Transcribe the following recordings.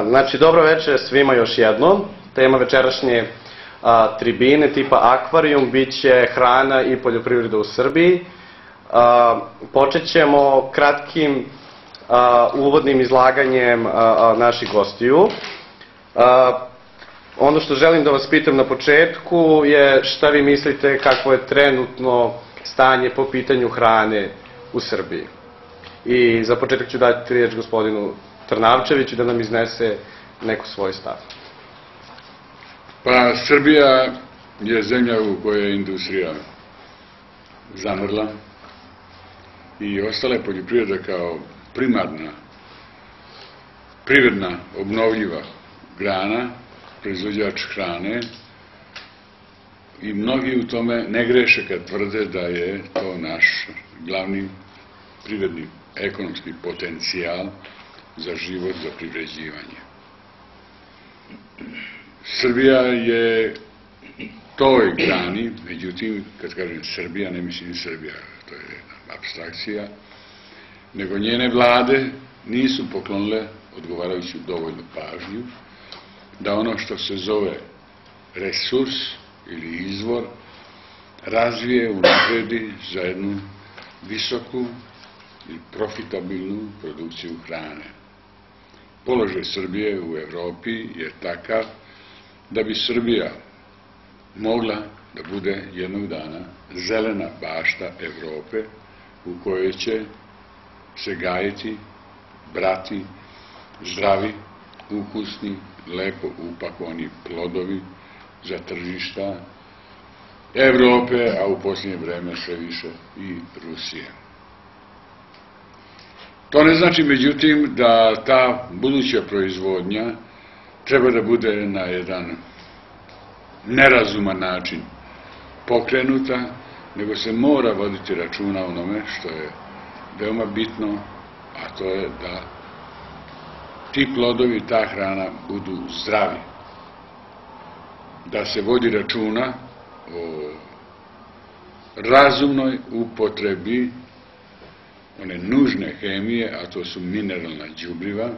Znači, dobro večer svima još jednom. Tema večerašnje tribine tipa akvarijum bit će hrana i poljoprivreda u Srbiji. Počet ćemo kratkim uvodnim izlaganjem naših gostiju. Ono što želim da vas pitam na početku je šta vi mislite kakvo je trenutno stanje po pitanju hrane u Srbiji. I za početak ću dati riječ gospodinu Trnavčeviću da nam iznese neko svoj stav. Pa, Srbija je zemlja u kojoj je industrija zamrla i ostala je poljoprivreda kao primarna, privredna, obnovljiva grana, proizvođač hrane i mnogi u tome ne greše kad tvrde da je to naš glavni privredni ekonomski potencijal za život, za privređivanje. Srbija je toj grani, međutim, kad kažem Srbija, ne mislim Srbija, to je jedna apstrakcija, nego njene vlade nisu poklonile odgovarajuću dovoljnu pažnju da ono što se zove resurs ili izvor razvije, unapredi za jednu visoku i profitabilnu produkciju hrane. Položaj Srbije u Evropi je takav da bi Srbija mogla da bude jednog dana zelena bašta Evrope u kojoj će se gajiti, brati zdravi, ukusni, lepo upakovani plodovi za tržišta Evrope, a u posljednje vreme sve više i Rusije. To ne znači, međutim, da ta buduća proizvodnja treba da bude na jedan nerazuman način pokrenuta, nego se mora voditi računa o onome što je veoma bitno, a to je da ti plodovi, ta hrana budu zdravi. Da se vodi računa o razumnoj upotrebi one nužne hemije, a to su mineralna đubriva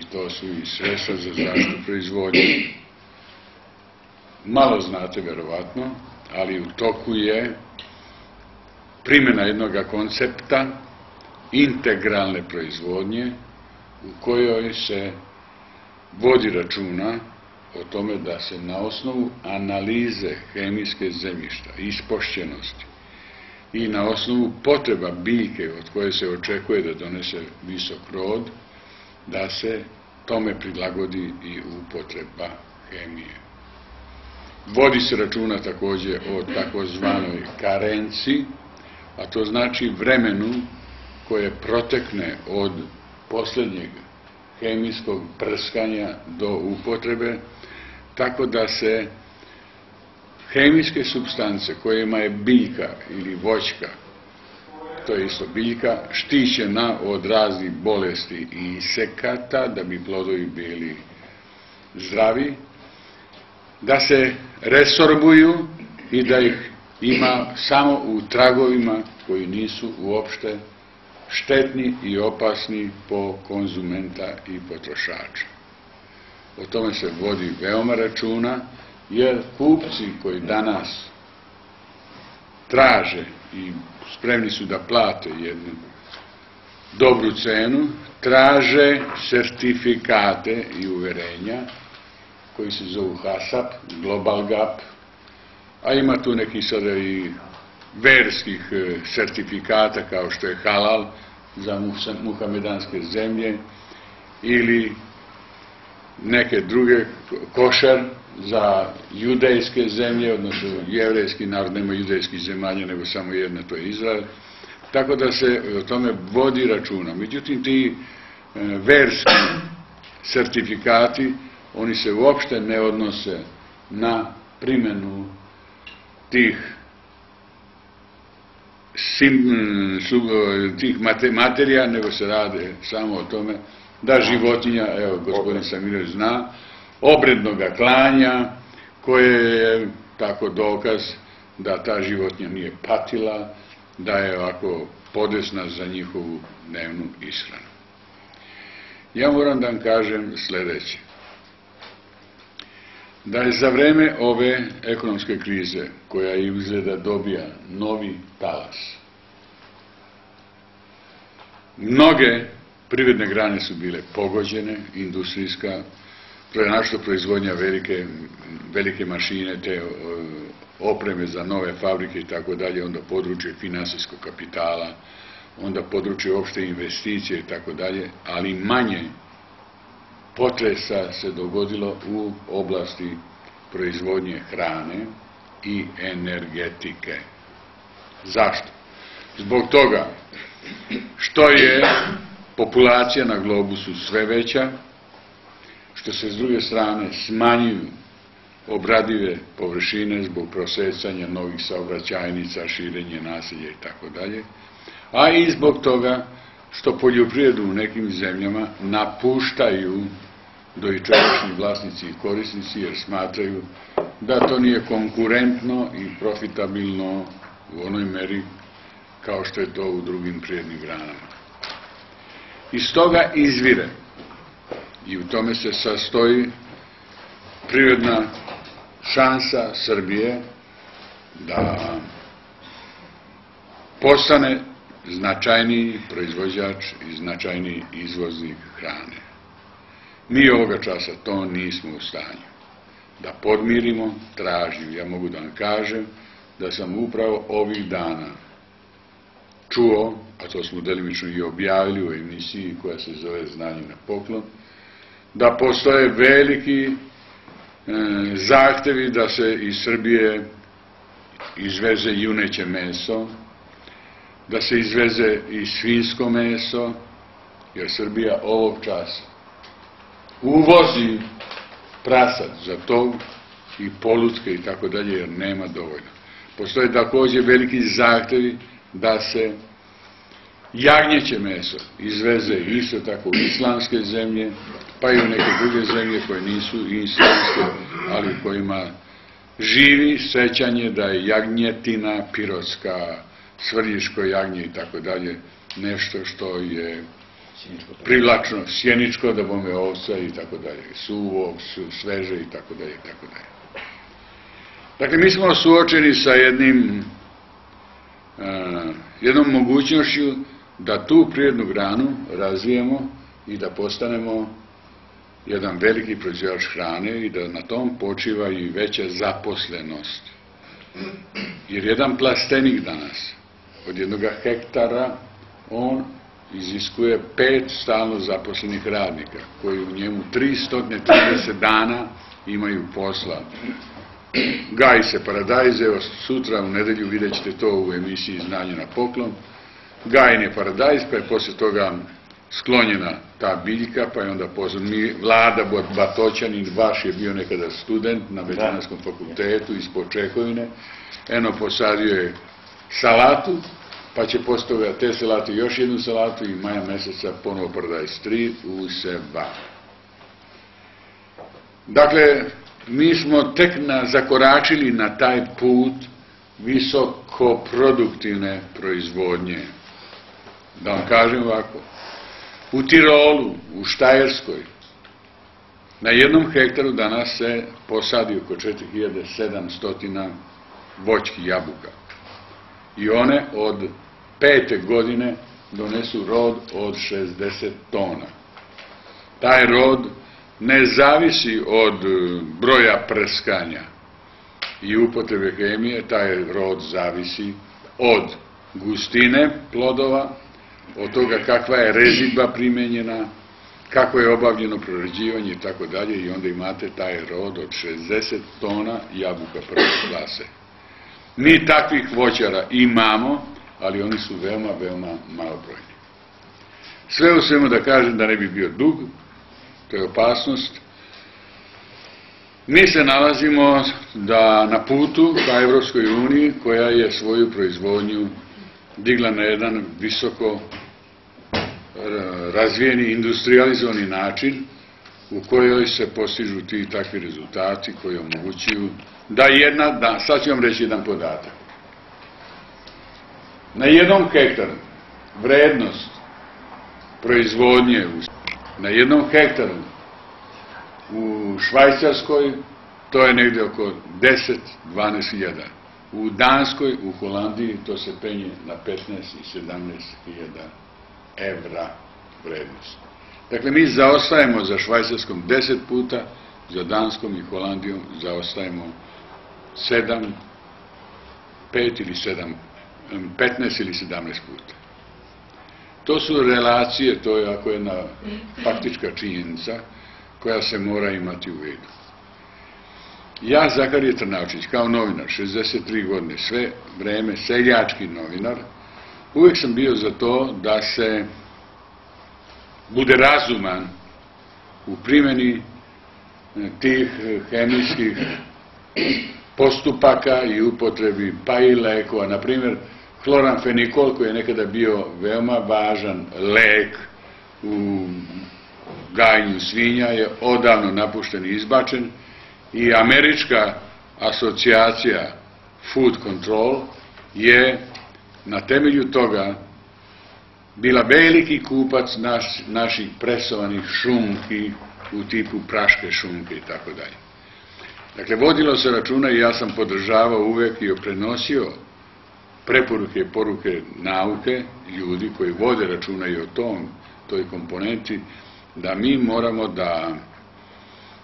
i to su i sredstva za zaštitu proizvodnje. Malo znate, verovatno, ali u toku je primjena jednog koncepta integralne proizvodnje u kojoj se vodi računa o tome da se na osnovu analize hemijske zemljišta, ispošćenosti i na osnovu potreba biljke od koje se očekuje da donese visok rod, da se tome prilagodi i upotreba hemije. Vodi se računa takođe o takozvanoj karenciji, a to znači vremenu koje protekne od poslednjeg hemijskog prskanja do upotrebe, tako da se hemijske supstance kojima je biljka ili voćka, to je isto biljka, štićena od raznih bolesti i insekata, da bi plodovi bili zdravi, da se resorbuju i da ih ima samo u tragovima koji nisu uopšte štetni i opasni po konzumenta i potrošača. O tome se vodi veoma računa, jer kupci koji danas traže i spremni su da plate jednu dobru cenu, traže sertifikate i uverenja koji se zovu HACCP, Global GAP, a ima tu neki sada i verskih sertifikata kao što je halal za muhamedanske zemlje ili neke druge, košer za judejske zemlje, odnosno jevrejski narod, nema judejskih zemalja, nego samo jedna, to je Izrael. Tako da se o tome vodi računa. Međutim, ti verski sertifikati, oni se uopšte ne odnose na primjenu tih materija, nego se rade samo o tome da životinja, evo gospodin Samirović zna, obrednoga klanja, koje je tako dokaz da ta životinja nije patila, da je ovako podesna za njihovu dnevnu ishranu. ja moram da vam kažem sledeće. Da je za vreme ove ekonomske krize, koja izgleda dobija novi talas, mnoge privredne grane su bile pogođene, industrijska, naša proizvodnja velike mašine, te opreme za nove fabrike i tako dalje, onda područje finansijskog kapitala, onda područje opšte investicije i tako dalje, ali manje potresa se dogodilo u oblasti proizvodnje hrane i energetike. Zašto? Zbog toga što je populacija na globusu sve veća, što se s druge strane smanjuju obradive površine zbog prosecanja novih saobraćajnica, širenje naselja i tako dalje, a i zbog toga što poljoprivredu u nekim zemljama napuštaju dojučerašnji vlasnici i korisnici jer smatraju da to nije konkurentno i profitabilno u onoj meri kao što je to u drugim privrednim granama. Iz toga izvire i u tome se sastoji privredna šansa Srbije da postane značajniji proizvođač i značajniji izvoznik hrane. Mi ovoga časa to nismo u stanju da podmirimo, tražim. Ja mogu da vam kažem da sam upravo ovih dana čuo, a to smo delimično i objavili u emisiji koja se zove Znanje na poklon, da postoje veliki zahtevi da se iz Srbije izveze juneće meso, da se izveze i svinjsko meso, jer Srbija ovog časa uvozi prasad za tov i polutke i tako dalje, jer nema dovoljno. Postoje takođe veliki zahtevi da se jagnjeće meso izveze isto tako u islamske zemlje, pa i u neke druge zemlje koje nisu islamske, ali u kojima živi sećanje da je jagnjetina, pirotska, svrljiško jagnje i tako dalje, nešto što je privlačno, sjeničko, da bome ovca i tako dalje, suvo, sveže i tako dalje, i tako dalje. Dakle, mi smo suočeni sa jednom mogućnošću da tu privrednu granu razvijemo i da postanemo jedan veliki proizvođač hrane i da na tom počiva i veća zaposlenost. Jer jedan plastenik danas od 1 hektara on iziskuje 5 stalno zaposlenih radnika koji u njemu 330 dana imaju posla. Gaji se paradajz, evo sutra u nedelju vidjet ćete to u emisiji Znanje na poklon. Gajen je paradajz, pa je posle toga sklonjena ta biljka, pa je onda Vlada Batočanin, vaš je bio nekada student na Veterinarskom fakultetu ispod Čekovine, eno posadio je salatu, pa će posle toga te salate još jednu salatu i maja meseca ponovo paradajz 3 useva. Dakle, mi smo tek zakoračili na taj put visokoproduktivne proizvodnje. Da vam kažem ovako, u Tirolu, u Štajerskoj, na 1 hektaru danas se posadi oko 4700 voćki jabuka. I one od 5. godine donesu rod od 60 tona. Taj rod ne zavisi od broja prskanja i upotrebe hemije, taj rod zavisi od gustine plodova, od toga kakva je rezidba primenjena, kako je obavljeno prerađivanje i tako dalje, i onda imate taj rod od 60 tona jabuka prve klase. Mi takvih voćara imamo, ali oni su veoma, veoma malobrojni. Sve u svemu da kažem, da ne bi bio dug, to je opasnost. Mi se nalazimo na putu ka Evropskoj uniji, koja je svoju proizvodnju digla na jedan visoko razvijeni, industrializovani način, u kojoj se postižu ti i takvi rezultati koji omogućuju da sad ću vam reći jedan podatak. Na 1 hektaru vrednost proizvodnje na jednom hektaru. U Švajcarskoj to je negde oko 10-12 hiljada. U Danskoj, u Holandiji to se penje na 15 i 17 hiljada evra vrednost. Dakle, mi zaostajemo za Švajcarskom 10 puta, za Danskom i Holandijom zaostajemo 15 ili 17 puta. To su relacije, to je ako jedna faktička činjenica koja se mora imati u vidu. Ja, Zaharije Trnavčević, kao novinar, 63 godine, sve vreme seljački novinar, uvek sam bio za to da se bude razuman u primjeni tih hemijskih postupaka i upotrebi pa i lekova. Na primjer, hloramfenikol, koji je nekada bio veoma važan lek u gajenju svinja, je odavno napušten i izbačen i američka asocijacija Food Control je na temelju toga bila veliki kupac naših presovanih šunki u tipu praške šunke i tako dalje. Dakle, vodilo se računa i ja sam podržavao uvek i prenosio preporuke i poruke nauke, ljudi koji vode računa i o toj komponenti, da mi moramo da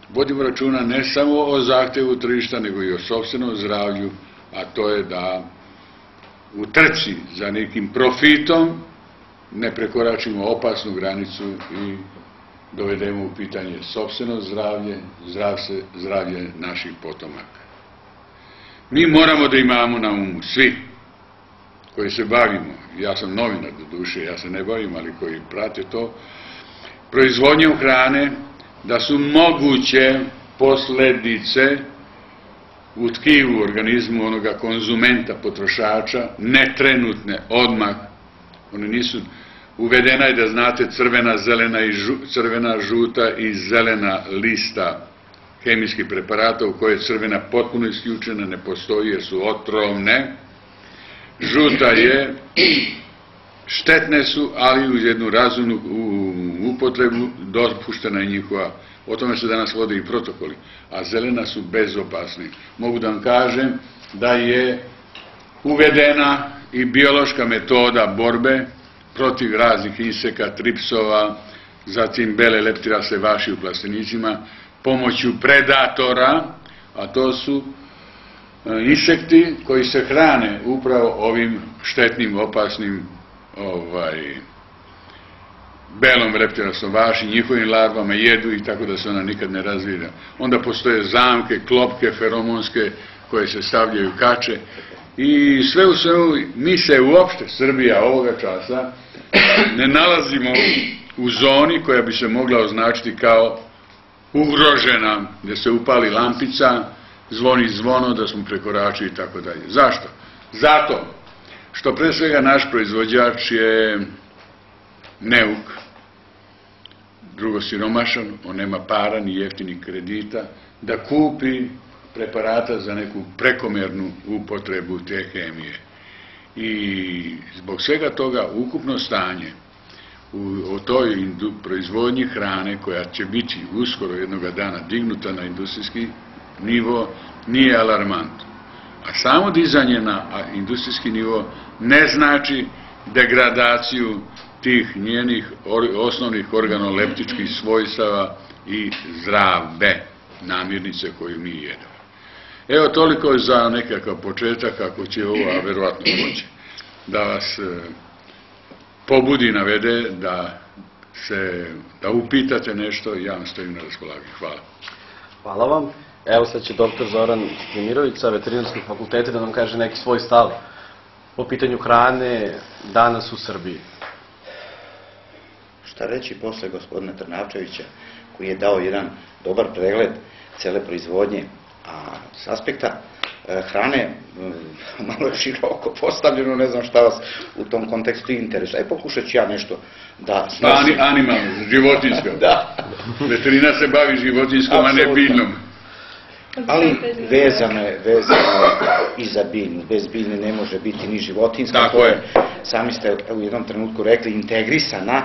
vodimo računa ne samo o zahtevu tržišta, nego i o sopstvenom zdravlju, a to je da u trci za nekim profitom ne prekoračimo opasnu granicu i dovedemo u pitanje sopstveno zdravlje, zdravlje naših potomaka. Mi moramo da imamo na umu, svi koji se bavimo, ja sam novinar do duše, ja se ne bavim, ali koji prate to, proizvodnjom hrane, da su moguće posledice u tkivu, u organizmu onoga konzumenta, potrošača, ne trenutne, odmah. One nisu, uvedena je da znate crvena, žuta i zelena lista hemijskih preparata u kojoj je crvena potpuno isključena, ne postoji jer su otrovne. Žuta je, štetne su, ali uz jednu razumnu upotrebu dopuštena je njihova, o tome se danas vode i protokoli, a zelena su bezopasni. Mogu da vam kažem da je uvedena i biološka metoda borbe protiv raznih inseka, tripsova, zatim bele leptirase vaši u plastenicima, pomoću predatora, a to su insekti koji se hrane upravo ovim štetnim, opasnim belom leptirasom vaši, njihovim larvama jedu i tako da se ona nikad ne razvija. Onda postoje zamke, klopke, feromonske koje se stavljaju kače i sve u svemu mi se uopšte, Srbija ovoga časa, ne nalazimo u zoni koja bi se mogla označiti kao ugrožena, gde se upali lampica, zvoni zvono da smo prekoračili i tako dalje. Zašto? Zato što pre svega naš proizvođač je neuk, drugo siromašan, on nema para ni jeftinih kredita, da kupi preparata za neku prekomernu upotrebu te hemije. I zbog svega toga ukupno stanje u toj proizvodnji hrane koja će biti uskoro jednoga dana dignuta na industrijski nivo nije alarmantno. A samo dizanje na industrijski nivo ne znači degradaciju tih njenih osnovnih organoleptičkih svojstava i zdrave namirnice koju mi jedemo. Evo toliko za nekakav početak, ako će ovo, a verovatno hoće, da vas pobudi, navede, da upitate nešto i ja vam stojim na raspolaganju. Hvala. Hvala vam. Evo sad će dr. Zoran Stimirović sa Veterinarskog fakulteta da nam kaže neki svoj stav po pitanju hrane danas u Srbiji. Šta reći posle gospodina Trnavčevića, koji je dao jedan dobar pregled cele proizvodnje, a s aspekta hrane malo je široko postavljeno, ne znam šta vas u tom kontekstu interesuje. Pokušat ću ja nešto da snosim. Animalno, životinsko. Da. Veterinar se bavi životinskom, a ne biljnom. Ali vezano je i za biljnu. Bez biljne ne može biti ni životinska. Tako je. Sami ste u jednom trenutku rekli integrisana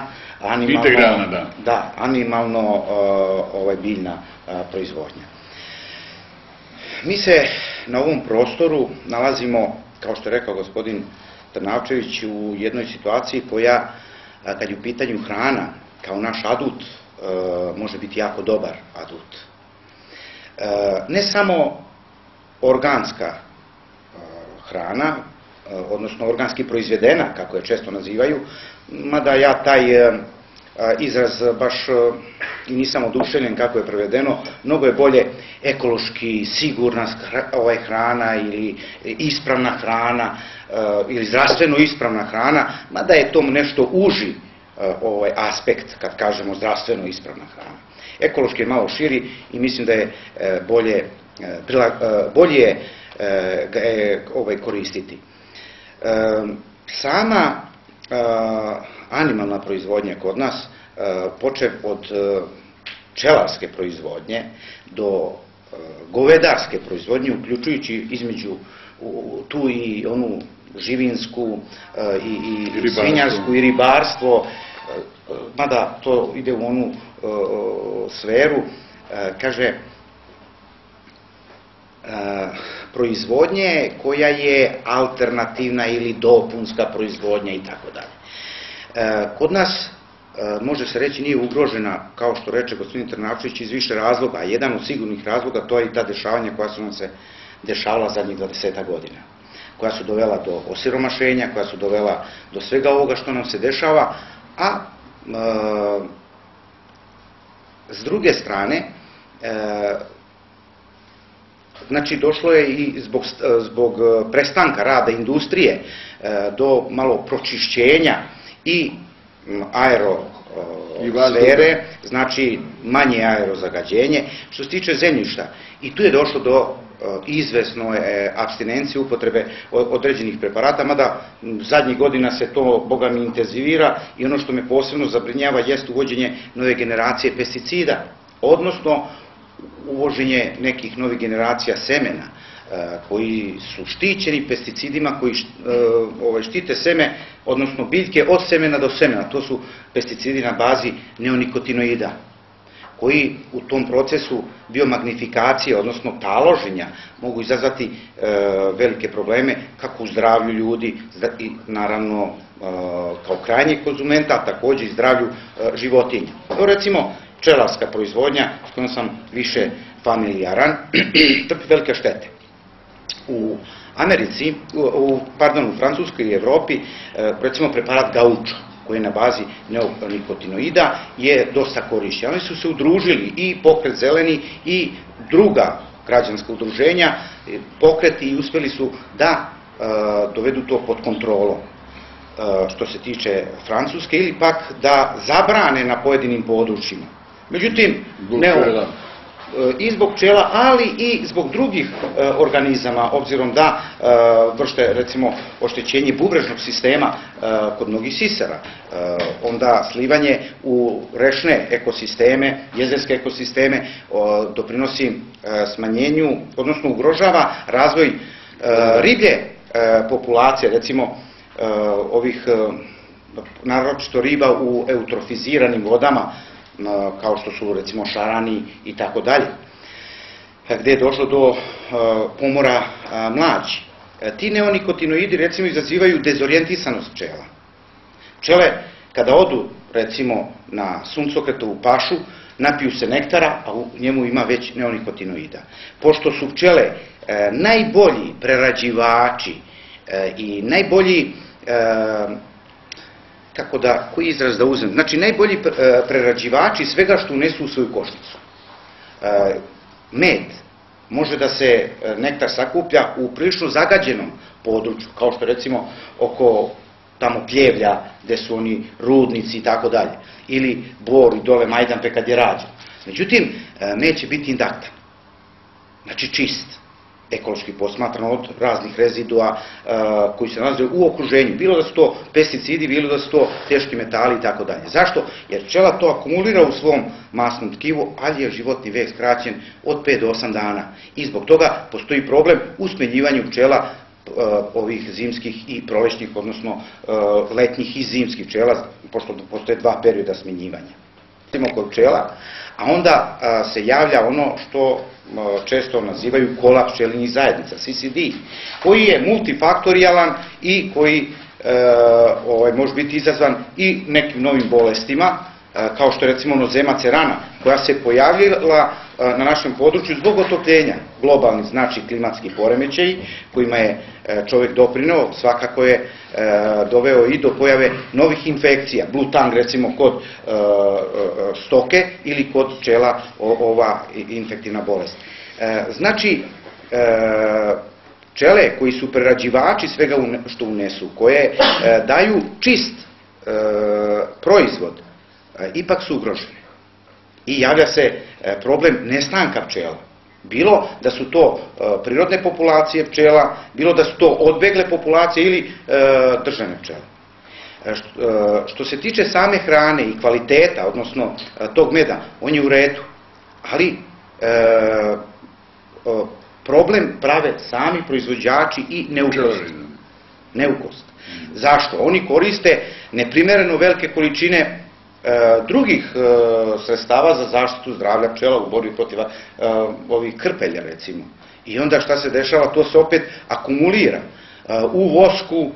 Integralna, da. Da, animalno biljna proizvodnja. Mi se na ovom prostoru nalazimo, kao što je rekao gospodin Trnavčević, u jednoj situaciji koja, kad je u pitanju hrana, kao naš adut, može biti jako dobar adut. Ne samo organska hrana, odnosno organski proizvedena, kako je često nazivaju, mada ja taj izraz baš i nisam oduševljen kako je prevedeno, mnogo je bolje ekološki sigurna hrana ili ispravna hrana ili zdravstveno ispravna hrana, mada je to nešto uži aspekt kad kažemo zdravstveno ispravna hrana. Ekološki je malo širi i mislim da je bolje ga koristiti. Sama animalna proizvodnja kod nas, počev od pčelarske proizvodnje do govedarske proizvodnje, uključujući između tu i onu živinsku i svinjarsku i ribarstvo, mada to ide u onu sferu, kaže, proizvodnje koja je alternativna ili dopunska proizvodnja i tako dalje. Kod nas, može se reći, nije ugrožena, kao što reče gospodin Trnavčević, iz više razloga, a jedan od sigurnih razloga to je i ta dešavanja koja su nam se dešavala zadnjih 20 godina, koja su dovela do osiromašenja, koja su dovela do svega ovoga što nam se dešava, a s druge strane, znači došlo je i zbog prestanka rada industrije do malo pročišćenja i aerosfere, znači manje aerozagađenje, što se tiče zemljišta. I tu je došlo do izvesno apstinencije upotrebe određenih preparata, mada zadnjih godina se to, boga mi, intenzivira i ono što me posebno zabrinjava jest uvođenje nove generacije pesticida, odnosno uvoženje nekih novih generacija semena koji su štićeni pesticidima koji štite seme, odnosno biljke od semena do semena. To su pesticidi na bazi neonikotinoida koji u tom procesu biomagnifikacije, odnosno taloženja, mogu izazvati velike probleme kako u zdravlju ljudi i naravno kao krajnjeg konzumenta, a također i zdravlju životinja. Evo recimo pčelarska proizvodnja, s kojom sam više familijaran, trpi velike štete. U Francuskoj i Evropi, recimo preparat gauča, koji je na bazi neonikotinoida, je dosta korišćen. Oni su se udružili, i Pokret zeleni i druga građanska udruženja, pokreti, i uspeli su da dovedu to pod kontrolom, što se tiče Francuske, ili pak da zabrane na pojedinim područjima. Međutim, i zbog pčela, ali i zbog drugih organizama, obzirom da vršte, recimo, oštećenje bubrežnog sistema kod mnogih sisara, onda slivanje u rečne ekosisteme, jezerske ekosisteme, doprinosi smanjenju, odnosno ugrožava razvoj riblje populacije, recimo ovih, naročito riba u eutrofiziranim vodama, kao što su recimo šarani i tako dalje, gde je došlo do pomora mlađi. Ti neonikotinoidi recimo izazivaju dezorijentisanost pčela. Pčele kada odu recimo na suncokretovu pašu, napiju se nektara, a u njemu ima već neonikotinoida. Pošto su pčele najbolji prerađivači i najbolji, koji izraz da uzmem, znači najbolji prerađivači svega što unesu u svoju košnicu. Med, može da se nektar sakuplja u prilično zagađenom području, kao što recimo oko tamo Pljevlja, gde su oni rudnici i tako dalje, ili Bor i dole Majdanpek kad je rađen. Međutim, neće biti indaktan, znači čist, ekološki posmatrano, od raznih rezidua koji se nalaze u okruženju, bilo da su to pesticidi, bilo da su to teški metali i tako dalje. Zašto? Jer pčela to akumulira u svom masnom tkivu, ali je životni vek skraćen od 5 do 8 dana. I zbog toga postoji problem u smenjivanju pčela ovih zimskih i prolećnih, odnosno letnjih i zimskih pčela, pošto postoje dva perioda smenjivanja. Kod pčela, a onda se javlja ono što često nazivaju kolaps pčelinjih zajednica, CCD, koji je multifaktorijalan i koji može biti izazvan i nekim novim bolestima, kao što je recimo nozema cerana, koja se pojavila na našem području zbog otopljenja, globalni, znači klimatski poremećaj, kojima je čovjek doprineo, svakako je doveo i do pojave novih infekcija, blue tongue recimo kod stoke ili kod pčela ova infektivna bolest. Znači, pčele koji su prerađivači svega što unesu, koje daju čist proizvod, ipak su ugrožene. I javlja se problem nestanka pčela. Bilo da su to prirodne populacije pčela, bilo da su to odbegle populacije ili držane pčele. Što se tiče same hrane i kvaliteta, odnosno tog meda, on je u redu, ali problem prave sami proizvođači i neukost. Zašto? Oni koriste neprimereno velike količine drugih sredstava za zaštitu zdravlja pčela u borbi protiv ovih krpelja, recimo. I onda šta se dešava? To se opet akumulira u vosku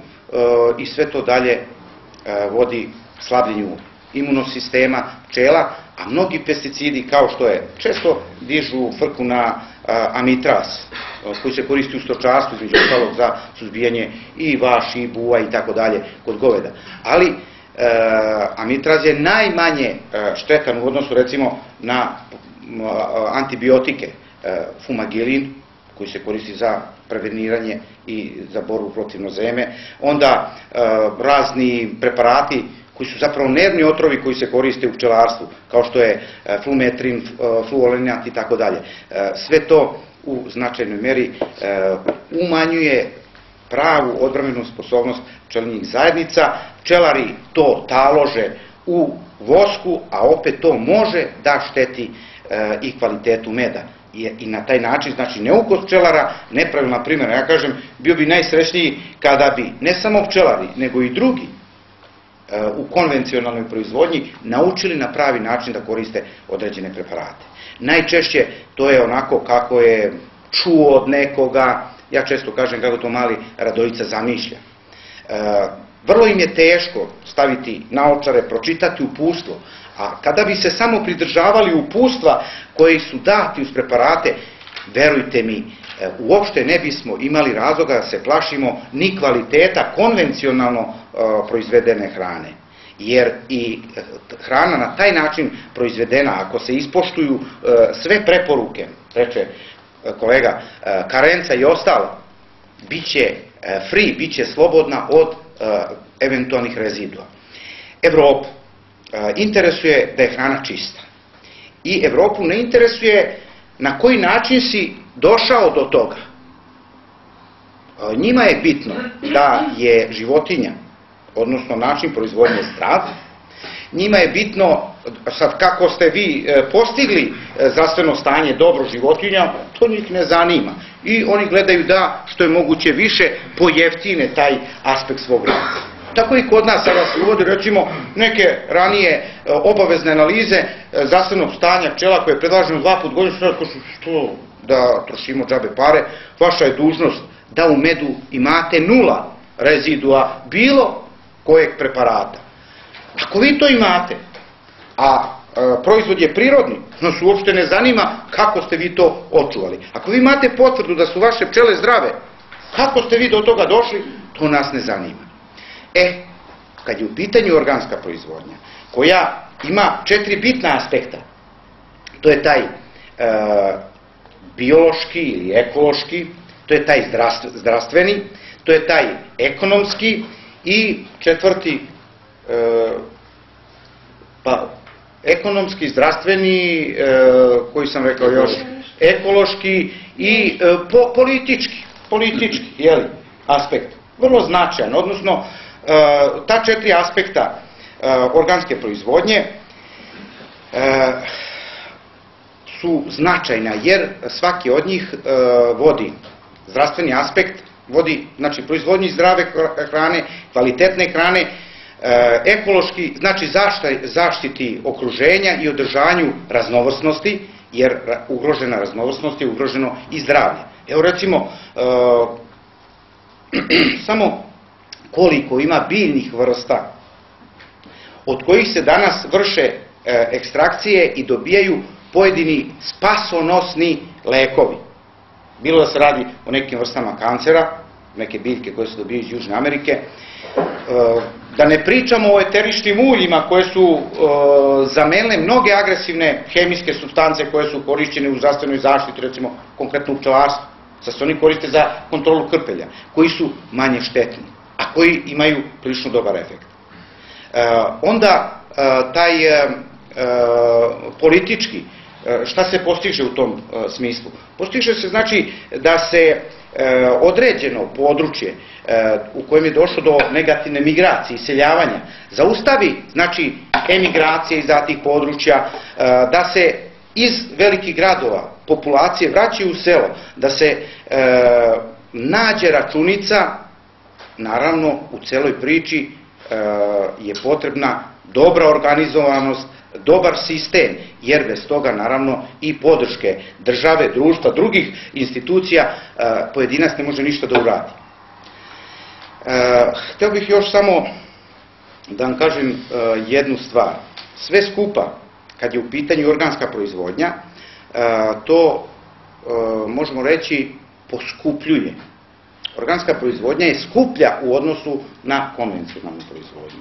i sve to dalje vodi slabljenju imunosistema pčela, a mnogi pesticidi, kao što je, često dižu frku na amitraz, koji se koristi u stočarstvu, između ostalog za suzbijanje i vaš, i buva i tako dalje kod goveda. Ali amitraz je najmanje štetan u odnosu recimo na antibiotike, fumagilin, koji se koristi za preveniranje i za borbu protiv nozeme, onda razni preparati koji su zapravo nervni otrovi koji se koriste u pčelarstvu, kao što je flumetrin, fluolenat i tako dalje. Sve to u značajnoj meri umanjuje pravu odbrambenu sposobnost pčelinjih zajednica. Pčelari to talože u vosku, a opet to može da šteti i kvalitetu meda. I na taj način, znači neukost pčelara, nepravilna primjena. Ja kažem, bio bi najsrećniji kada bi ne samo pčelari, nego i drugi u konvencionalnoj proizvodnji naučili na pravi način da koriste određene preparate. Najčešće to je onako kako je čuo od nekoga, ja često kažem kako to mali Radojica zamišlja. Vrlo im je teško staviti naočare, pročitati uputstvo, a kada bi se samo pridržavali uputstva koji su dati uz preparate, verujte mi, uopšte ne bismo imali razloga da se plašimo ni kvaliteta konvencionalno proizvedene hrane. Jer i hrana na taj način proizvedena, ako se ispoštuju sve preporuke, reče kolega, karenca i ostalo, biće free, biće slobodna od eventualnih rezidua. Evropu interesuje da je hrana čista. I Evropu ne interesuje na koji način si došao do toga. Njima je bitno da je životinja, odnosno način proizvodnje zdrav. Njima je bitno, sad kako ste vi postigli zdravstveno stanje dobro životinja, to njih ne zanima. I oni gledaju da što je moguće više pojeftine taj aspekt svog rada. Tako i kod nas sada se uvodi, recimo, neke ranije obavezne analize zdravstvenog stanja pčela koje predlažemo 2 puta godišnje, što da trošimo džabe pare, vaša je dužnost da u medu imate 0 rezidua bilo kojeg preparata. Ako vi to imate, a proizvod je prirodni, nas uopšte ne zanima kako ste vi to očuvali. Ako vi imate potvrdu da su vaše pčele zdrave, kako ste vi do toga došli, to nas ne zanima. Kad je u pitanju organska proizvodnja, koja ima 4 bitna aspekta, to je taj biološki ili ekološki, to je taj zdravstveni, to je taj ekonomski i 4. Ekonomski, zdravstveni, koji sam rekao još, ekološki i politički aspekt. Vrlo značajan, odnosno ta 4 aspekta organske proizvodnje su značajna, jer svaki od njih vodi zdravstveni aspekt, vodi, znači, proizvodnji zdrave hrane, kvalitetne hrane, ekološki, znači zaštiti okruženja i održanju raznovrsnosti, jer ugrožena raznovrsnost je ugroženo i zdravlje. Evo recimo, samo koliko ima biljnih vrsta od kojih se danas vrše ekstrakcije i dobijaju pojedini spasonosni lekovi. Bilo da se radi o nekim vrstama kancera, neke biljke koje se dobijaju iz Južne Amerike, da ne pričamo o eteričnim uljima koje su zamenile mnoge agresivne hemijske supstance koje su korišćene u zdravstvenoj zaštiti, recimo konkretno u pčelarstvu. Sad se oni koriste za kontrolu krpelja, koji su manje štetni, a koji imaju prilično dobar efekt. Onda taj politički, šta se postiže u tom smislu? Postiže se znači da se određeno područje u kojem je došlo do negativne migracije, iseljavanja, zaustavi znači emigracije iz tih područja, da se iz velikih gradova populacije vraćaju u selo, da se nađe računica, naravno u celoj priči je potrebna dobra organizovanost, dobar sistem, jer bez toga naravno i podrške države, društva, drugih institucija pojedinac ne može ništa da uradi. Hteo bih još samo da vam kažem jednu stvar. Sve skupa, kad je u pitanju organska proizvodnja, to možemo reći poskupljuje. Organska proizvodnja je skuplja u odnosu na konvencionalnu proizvodnju.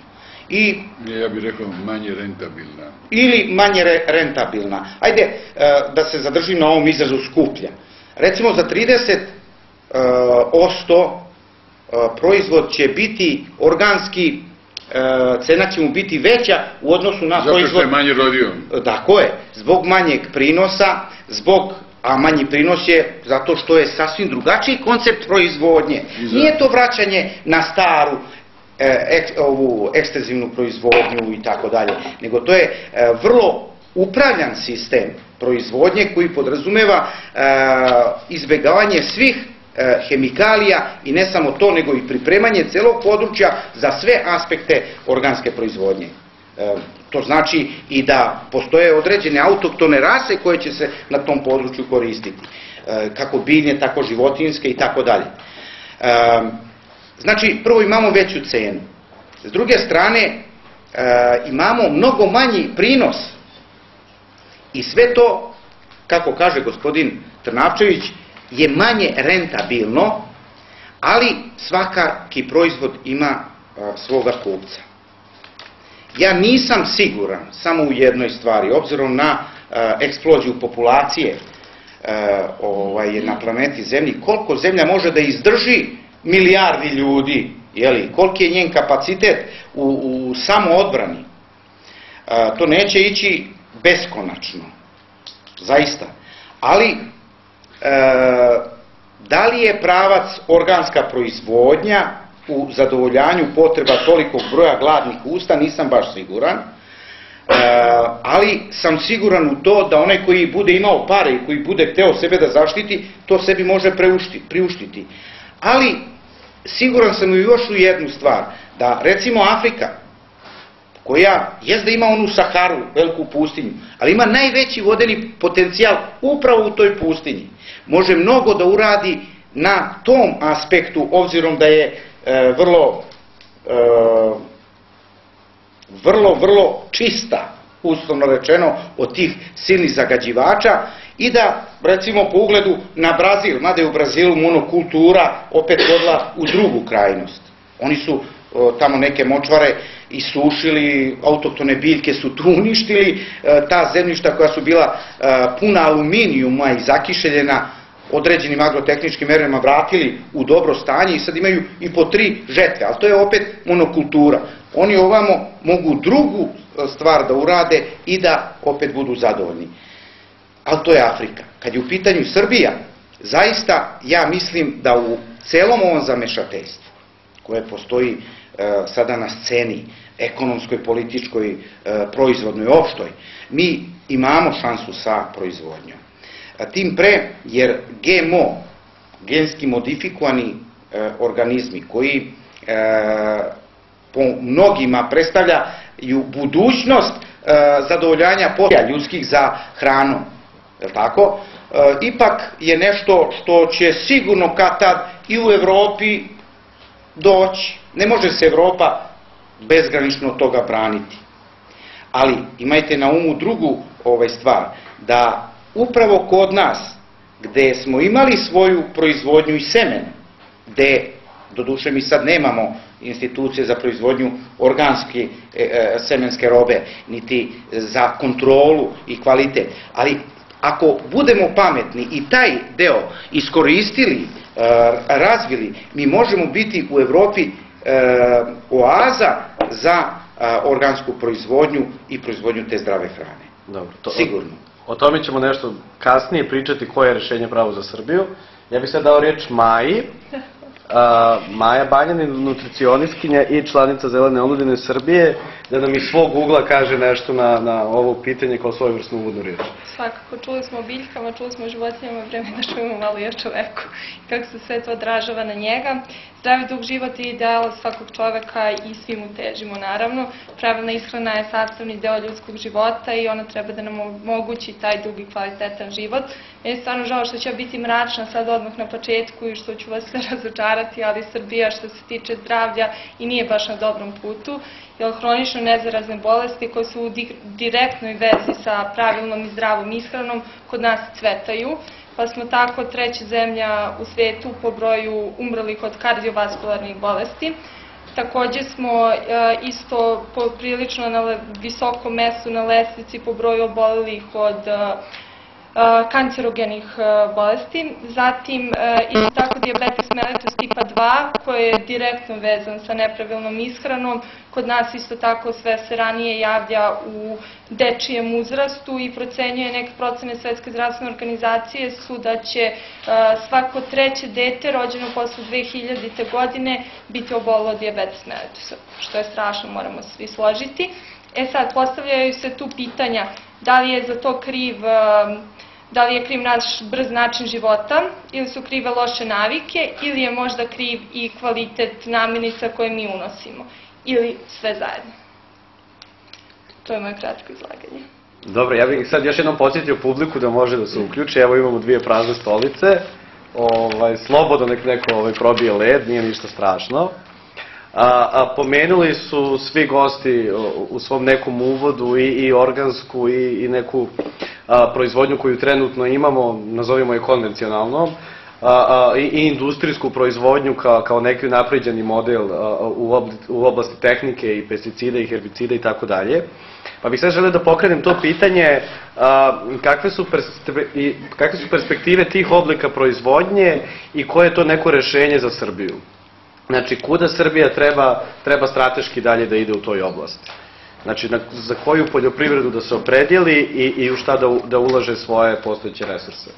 Ja bih rekao manje rentabilna. Ili manje rentabilna. Ajde da se zadržim na ovom izrazu skuplja. Recimo za 30% proizvod će biti organski, cena će mu biti veća u odnosu na proizvod... Zato što je manje rodio. Tako je, zbog manjeg prinosa, a manji prinos je zato što je sasvim drugačiji koncept proizvodnje. Nije to vraćanje na staru ovu ekstenzivnu proizvodnju i tako dalje, nego to je vrlo upravljan sistem proizvodnje koji podrazumeva izbegavanje svih hemikalija i ne samo to, nego i pripremanje celog područja za sve aspekte organske proizvodnje. To znači i da postoje određene autoktone rase koje će se na tom području koristiti, kako biljne, tako životinjske i tako dalje. Znači, prvo imamo veću cenu. S druge strane, imamo mnogo manji prinos i sve to, kako kaže gospodin Trnavčević, je manje rentabilno, ali svaki proizvod ima svoga kupca. Ja nisam siguran samo u jednoj stvari, obzirom na eksploziju populacije na planeti Zemlji, koliko Zemlja može da izdrži milijardi ljudi, koliki je njen kapacitet u samoodbrani. To neće ići beskonačno, zaista. Ali, da li je pravac organska proizvodnja u zadovoljanju potreba tolikog broja gladnih usta, nisam baš siguran, ali sam siguran u to da onaj koji bude imao pare i koji bude hteo sebe da zaštiti, to sebi može priuštiti. Ali siguran sam i još u jednu stvar, da recimo Afrika, koja jest da ima onu Saharu, veliku pustinju, ali ima najveći vodeni potencijal upravo u toj pustinji, može mnogo da uradi na tom aspektu, obzirom da je vrlo čista, uslovno rečeno, od tih silnih zagađivača i da, recimo, po ugledu na Brazil, mada je u Brazilu monokultura opet odla u drugu krajnost. Oni su tamo neke močvare isušili, autoktone biljke su tu uništili, ta zemljišta koja su bila puna aluminijuma i zakišeljena određenim agrotehničkim merama vratili u dobro stanje i sad imaju i po 3 žetve, ali to je opet monokultura. Oni ovamo mogu drugu stvar da urade i da opet budu zadovoljni. Ali to je Afrika. Kad je u pitanju Srbija, zaista ja mislim da u celom ovom zamešateljstvu koje postoji sada na sceni, ekonomskoj, političkoj, proizvodnoj, opštoj, mi imamo šansu sa proizvodnjom. Tim pre, jer GMO, genski modifikovani organizmi koji po mnogima predstavljaju budućnost zadovoljanja potreba ljudskih za hranom, je li tako? Ipak je nešto što će sigurno kad tad i u Evropi doći. Ne može se Evropa bezgranično toga braniti. Ali imajte na umu drugu stvar, da upravo kod nas, gde smo imali svoju proizvodnju i semene, gde, doduše mi sad nemamo institucije za proizvodnju organske semenske robe, niti za kontrolu i kvalitet, ali ako budemo pametni i taj deo iskoristili, razvili, mi možemo biti u Evropi oaza za organsku proizvodnju i proizvodnju te zdrave hrane. Dobro, sigurno. O tome ćemo nešto kasnije pričati koje je rešenje pravo za Srbiju. Ja bih sad dao riječ Maji. Maja Banjanin, nutricionistkinja i članica Zelene omladine Srbije, da nam iz svog ugla kaže nešto na ovo pitanje kao svojevrsnu uvodnu riječ. Svakako, čuli smo o biljkama, čuli smo o životinjama, vreme da čujemo malo i o čoveku i kako se sve to odražava na njega. Zdravi dug život je ideal svakog čoveka i svi mu težimo, naravno. Pravilna ishrana je sastavni deo ljudskog života i ona treba da nam omogući taj dug i kvalitetan život. Meni je stvarno žao što ću ja biti mračna sad odmah na početku i što ću vas sve razočarati, ali Srbija što se tiče zdravlja i nije baš na dobrom putu, jer hronično nezarazne bolesti koje su u direktnoj vezi sa pravilnom i zdravom ishranom kod nas cvetaju, pa smo tako treća zemlja u svetu po broju umrlih od kardiovaskularnih bolesti. Takođe smo isto poprilično na visokom mestu na lestvici po broju obolelih od kancerogenih bolesti. Zatim, isto tako dijabetes mellitus tipa 2, koji je direktno vezan sa nepravilnom ishranom. Kod nas isto tako sve se ranije javlja u dečijem uzrastu i procenjuje neke procene Svetske zdravstvene organizacije su da će svako treće dete rođeno posle 2000. godine biti obolelo od dijabetes mellitusa, što je strašno, moramo svi složiti. Sad, postavljaju se tu pitanja da li je za to kriv naš brz način života, ili su krive loše navike, ili je možda kriv i kvalitet namirnica koje mi unosimo, ili sve zajedno. To je moje kratko izlaganje. Dobro, ja bih sad još jednom podsjetio publiku da može da se uključi. Evo imamo 2 prazne stolice. Slobodno nek neko probije led, nije ništa strašno. Pomenuli su svi gosti u svom nekom uvodu i organsku i neku proizvodnju koju trenutno imamo, nazovimo je konvencionalnom, i industrijsku proizvodnju kao neki napređeni model u oblasti tehnike i pesticida i herbicida i tako dalje. Pa bih sad želeo da pokrenem to pitanje kakve su perspektive tih oblika proizvodnje i koje je to neko rešenje za Srbiju. Znači, kuda Srbija treba strateški dalje da ide u toj oblasti? Znači, za koju poljoprivredu da se opredijeli i u šta da ulaže svoje postojeće resurse?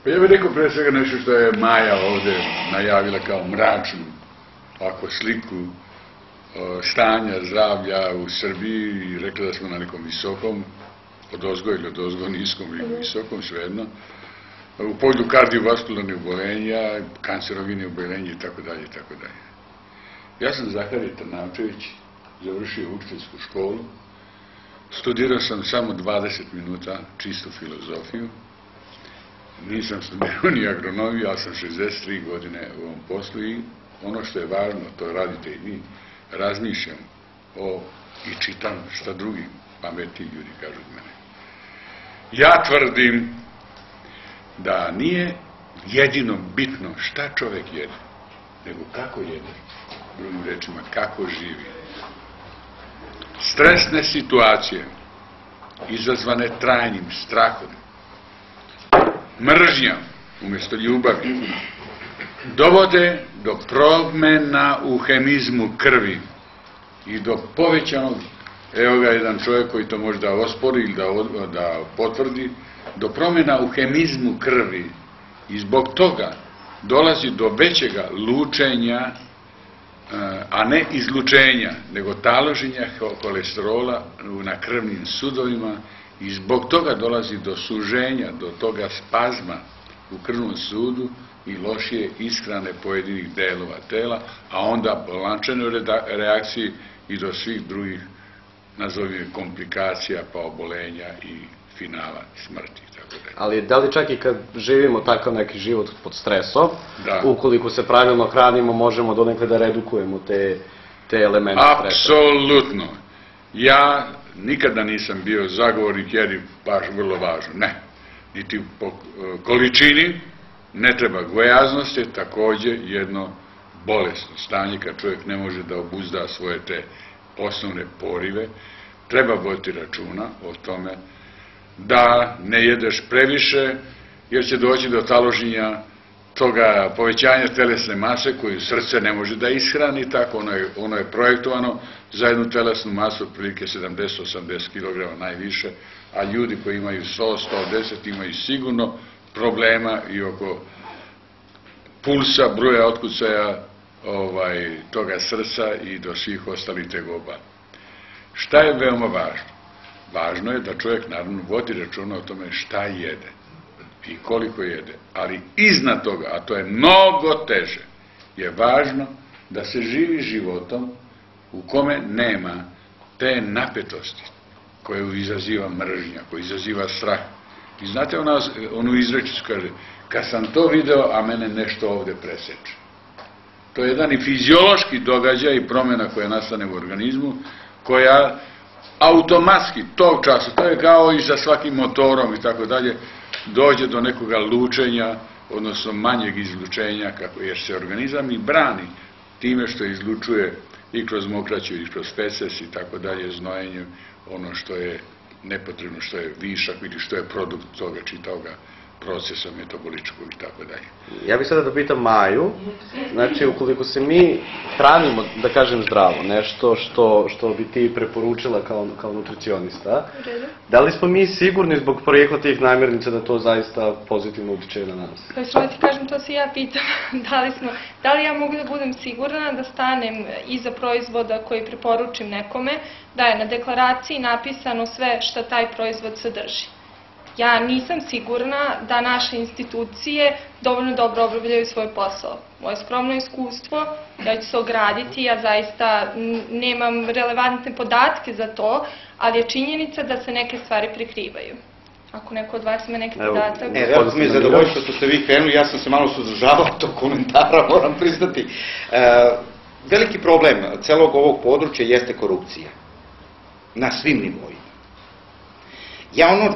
Pa ja bih rekao pre svega nešto što je Maja ovde najavila kao mračnu sliku stanja zdravlja u Srbiji i rekla da smo na nekom visokom, od ozgo ili od ozgo, niskom ili visokom, svejedno, u polju kardiovaskularnih obolenja, kancerogenih obolenja itd. Ja sam Zaharije Trnavčević, završio učiteljsku školu, studirao sam samo 20 minuta čistu filozofiju, nisam studirao ni agronomiju, ali sam 63 godine u ovom poslu i ono što je važno, to radite i vi, razmišljam i čitam šta drugi pametni ljudi kažu od mene. Ja tvrdim da nije jedino bitno šta čovek jede, nego kako jede, drugim rečima, kako živi. Stresne situacije, izazvane trajnim strahom, mržnja umjesto ljubavi, dovode do promena u hemizmu krvi i do povećanog, evo ga jedan čovjek koji to može da ospori ili da potvrdi, do promjena u hemizmu krvi i zbog toga dolazi do većega lučenja, a ne izlučenja, nego taloženja kolesterola na krvnim sudovima i zbog toga dolazi do suženja, do toga spazma u krvnom sudu i lošije ishrane pojedinih delova tela, a onda po lančanoj reakciji i do svih drugih, nazovimo, komplikacija, pa obolenja i finala, smrti. Ali da li čak i kad živimo takav neki život pod stresom, Da. ukoliko se pravilno hranimo, možemo donekle da redukujemo te elemente stresa? Apsolutno. Ja nikada nisam bio zagovornik, jer je baš vrlo važno. Ne. Niti po količini, ne treba gojaznost, je takođe jedno bolesno stanje kad čovjek ne može da obuzda svoje te osnovne porive. Treba voditi računa o tome da ne jedeš previše, jer će doći do taloženja toga povećanja telesne mase koju srce ne može da ishrani, tako ono je projektovano za jednu telesnu masu otprilike 70-80 kg najviše, a ljudi koji imaju 100-110 imaju sigurno problema i oko pulsa, broja otkucaja toga srca i do svih ostalih tegoba. Šta je veoma važno? Važno je da čovjek naravno vodi računa o tome šta jede i koliko jede, ali iznad toga, a to je mnogo teže, je važno da se živi životom u kome nema te napetosti koju izaziva mržnja, koju izaziva strah. I znate onu izrečicu kaže, kad sam to video, a mene nešto ovde preseče. To je jedan i fiziološki događaj i promjena koja nastane u organizmu, koja automatski tog časa, to je kao i sa svakim motorom i tako dalje, dođe do nekoga lučenja, odnosno manjeg izlučenja, jer se organizam i brani time što izlučuje i kroz mokraću i kroz feces i tako dalje, znojenje, ono što je nepotrebno, što je višak ili što je produkt toga čitavoga procesa metaboličkog i tako dalje. Ja bih sada da pitam Maju, znači ukoliko se mi hranimo, da kažem zdravo, nešto što bi ti preporučila kao nutricionista, da li smo mi sigurni zbog porijekla tih namirnica da to zaista pozitivno utiče na nas? Pa što ti kažem, to se ja pitam, da li ja mogu da budem sigurna da stanem iza proizvoda koji preporučim nekome, da je na deklaraciji napisano sve što taj proizvod sadrži. Ja nisam sigurna da naše institucije dovoljno dobro obavljaju svoj posao. Moje skromno iskustvo, ja ću se ograditi, ja zaista nemam relevantne podatke za to, ali je činjenica da se neke stvari prikrivaju. Ako neko od vas ima neki podatak... Veliko mi je zadovoljstvo što ste vi krenuli, ja sam se malo suzdržavao tog komentara, moram priznati. Veliki problem celog ovog područja jeste korupcija. Na svim nivoima. Ja ono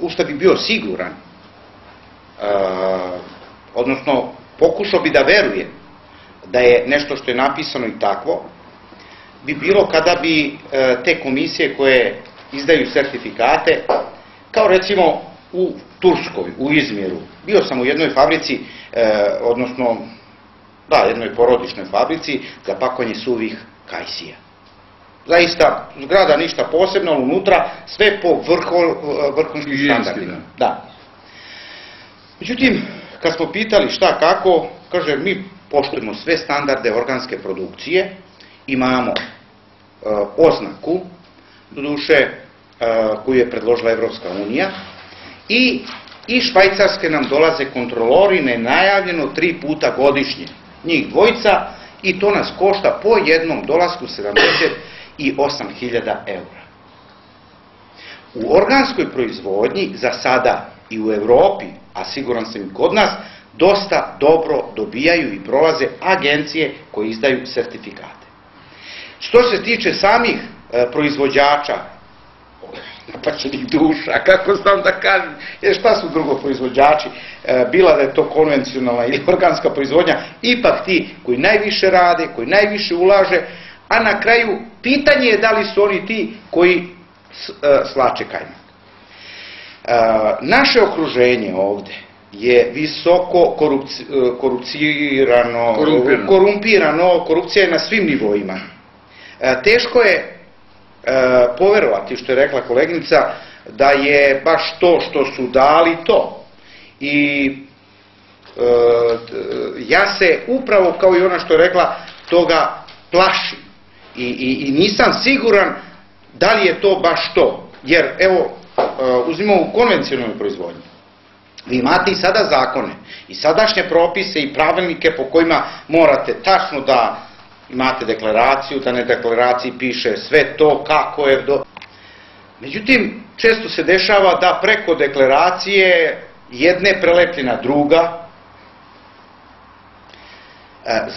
u što bi bio siguran, odnosno pokušao bi da verujem da je nešto što je napisano i takvo, bi bilo kada bi te komisije koje izdaju sertifikate, kao recimo u Turskoj, u Izmiru, bio sam u jednoj fabrici, odnosno, da, jednoj porodičnoj fabrici za pakovanje suvih kajsija. Zaista, zgrada ništa posebno, ali unutra sve po vrhunskim standardima. Da. Međutim, kad smo pitali šta kako, kaže, mi poštujemo sve standarde organske produkcije, imamo oznaku, doduše, koju je predložila Evropska unija, i iz Švajcarske nam dolaze kontrolori nenajavljeno 3 puta godišnje, njih dvojica, i to nas košta po jednom dolasku 78.000 eura. U organskoj proizvodnji za sada i u Evropi, a siguran sam i kod nas, dosta dobro dobijaju i prolaze agencije koje izdaju sertifikate. Što se tiče samih proizvođača, napaćenih duša, kako znam da kažem, jer šta su drugo proizvođači, bila da je to konvencionalna ili organska proizvodnja, ipak ti koji najviše rade, koji najviše ulaže, a na kraju pitanje je da li su oni ti koji slače kajmak. Naše okruženje ovde je visoko korumpirano, korupcija je na svim nivoima. Teško je poverovati, što je rekla koleginica, da je baš to što su dali to. I ja se upravo, kao i ona što je rekla, toga plašim. I nisam siguran da li je to baš to. Jer, evo, uzmimo u konvencionalnoj proizvodnji. Vi imate i sada zakone, i sadašnje propise i pravilnike po kojima morate tačno da imate deklaraciju, da na deklaraciji piše sve to, kako je do... Međutim, često se dešava da preko deklaracije jedne prelepi na druga.